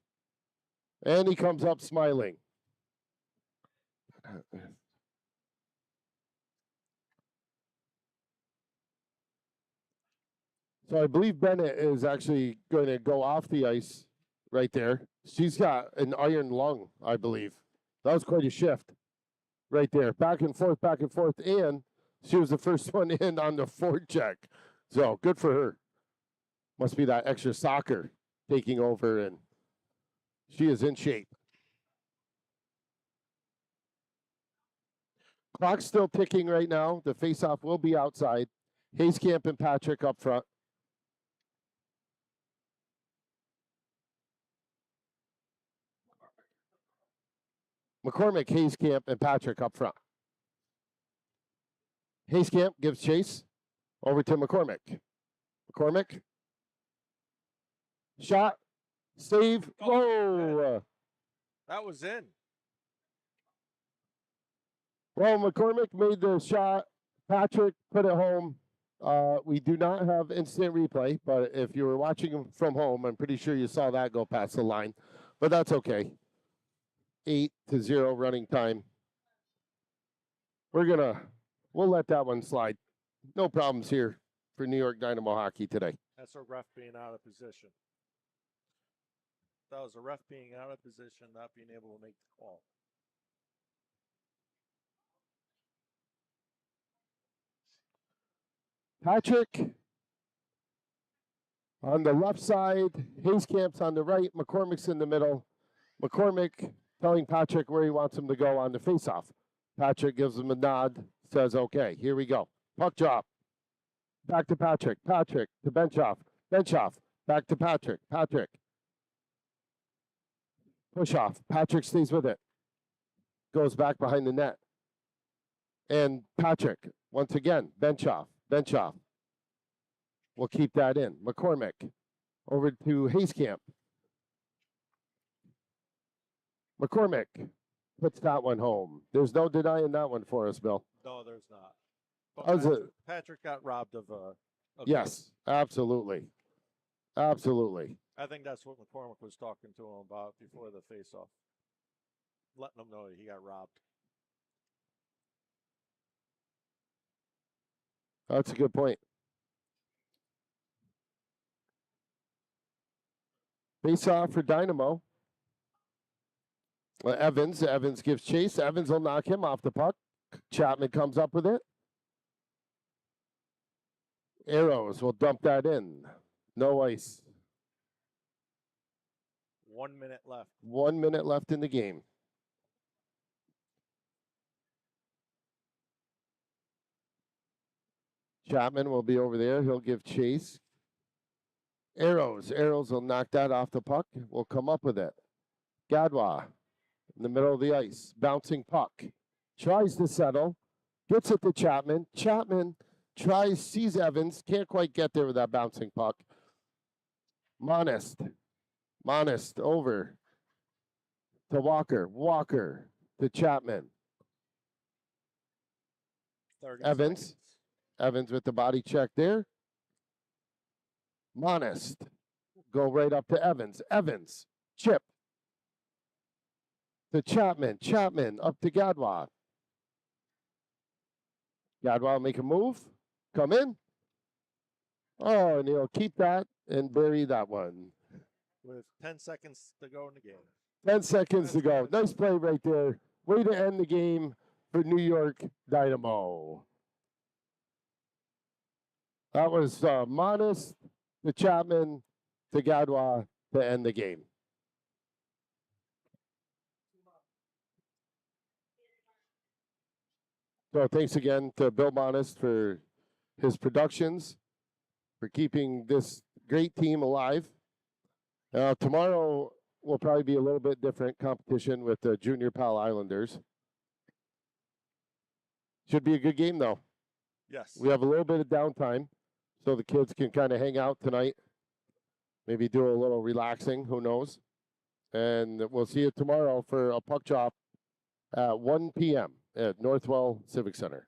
And he comes up smiling. So I believe Bennett is actually going to go off the ice right there. She's got an iron lung, I believe. That was quite a shift right there. Back and forth, and she was the first one in on the forecheck. So good for her. Must be that extra soccer taking over, and she is in shape. Clock's still ticking right now. The faceoff will be outside. Hayskamp and Patrick up front. McCormick, Hayskamp, and Patrick up front. Hayskamp gives chase over to McCormick. McCormick. Shot. Save. Oh! That was in. Well, McCormick made the shot. Patrick put it home. We do not have instant replay, but if you were watching from home, I'm pretty sure you saw that go past the line. But that's okay. 8-0 running time. We'll let that one slide. No problems here for New York Dynamo hockey today. That's a ref being out of position. That was a ref being out of position, not being able to make the call. Patrick on the left side, Hazecamp's on the right, McCormick's in the middle. McCormick telling Patrick where he wants him to go on the faceoff. Patrick gives him a nod, says, okay, here we go. Puck drop. Back to Patrick. Patrick to bench off. Bench off. Back to Patrick. Patrick. Push off. Patrick stays with it. Goes back behind the net. And Patrick, once again, bench off. Bench off. We'll keep that in. McCormick over to Hasecamp. McCormick puts that one home. There's no denying that one for us, Bill. No, there's not. But Patrick got robbed of yes, absolutely. Absolutely. I think that's what McCormick was talking to him about before the face-off. Letting him know he got robbed. That's a good point. Face-off for Dynamo. Evans gives chase. Evans will knock him off the puck. Chapman comes up with it. Arrows will dump that in. No ice. 1 minute left. 1 minute left in the game. Chapman will be over there. He'll give chase. Arrows will knock that off the puck. We'll come up with it. Gadwa in the middle of the ice. Bouncing puck. Tries to settle. Gets it to Chapman. Chapman tries, sees Evans. Can't quite get there with that bouncing puck. Monist over to Walker. Walker to Chapman. Evans. Evans with the body check there. Monist. Go right up to Evans. Evans. Chip. To Chapman. Chapman up to Gadwa. Gadwa will make a move. Come in. Oh, and he'll keep that and bury that one. With 10 seconds to go in the game. 10 seconds to go. Nice play right there. Way to end the game for New York Dynamo. That was Monist to Chapman to Gadwa to end the game. So thanks again to Bill Monist for his productions, for keeping this great team alive. Tomorrow will probably be a little bit different competition with the Junior Pal Islanders. Should be a good game, though. Yes. We have a little bit of downtime, so the kids can kind of hang out tonight. Maybe do a little relaxing, who knows. And we'll see you tomorrow for a puck drop at 1 p.m. at Northwell Civic Center.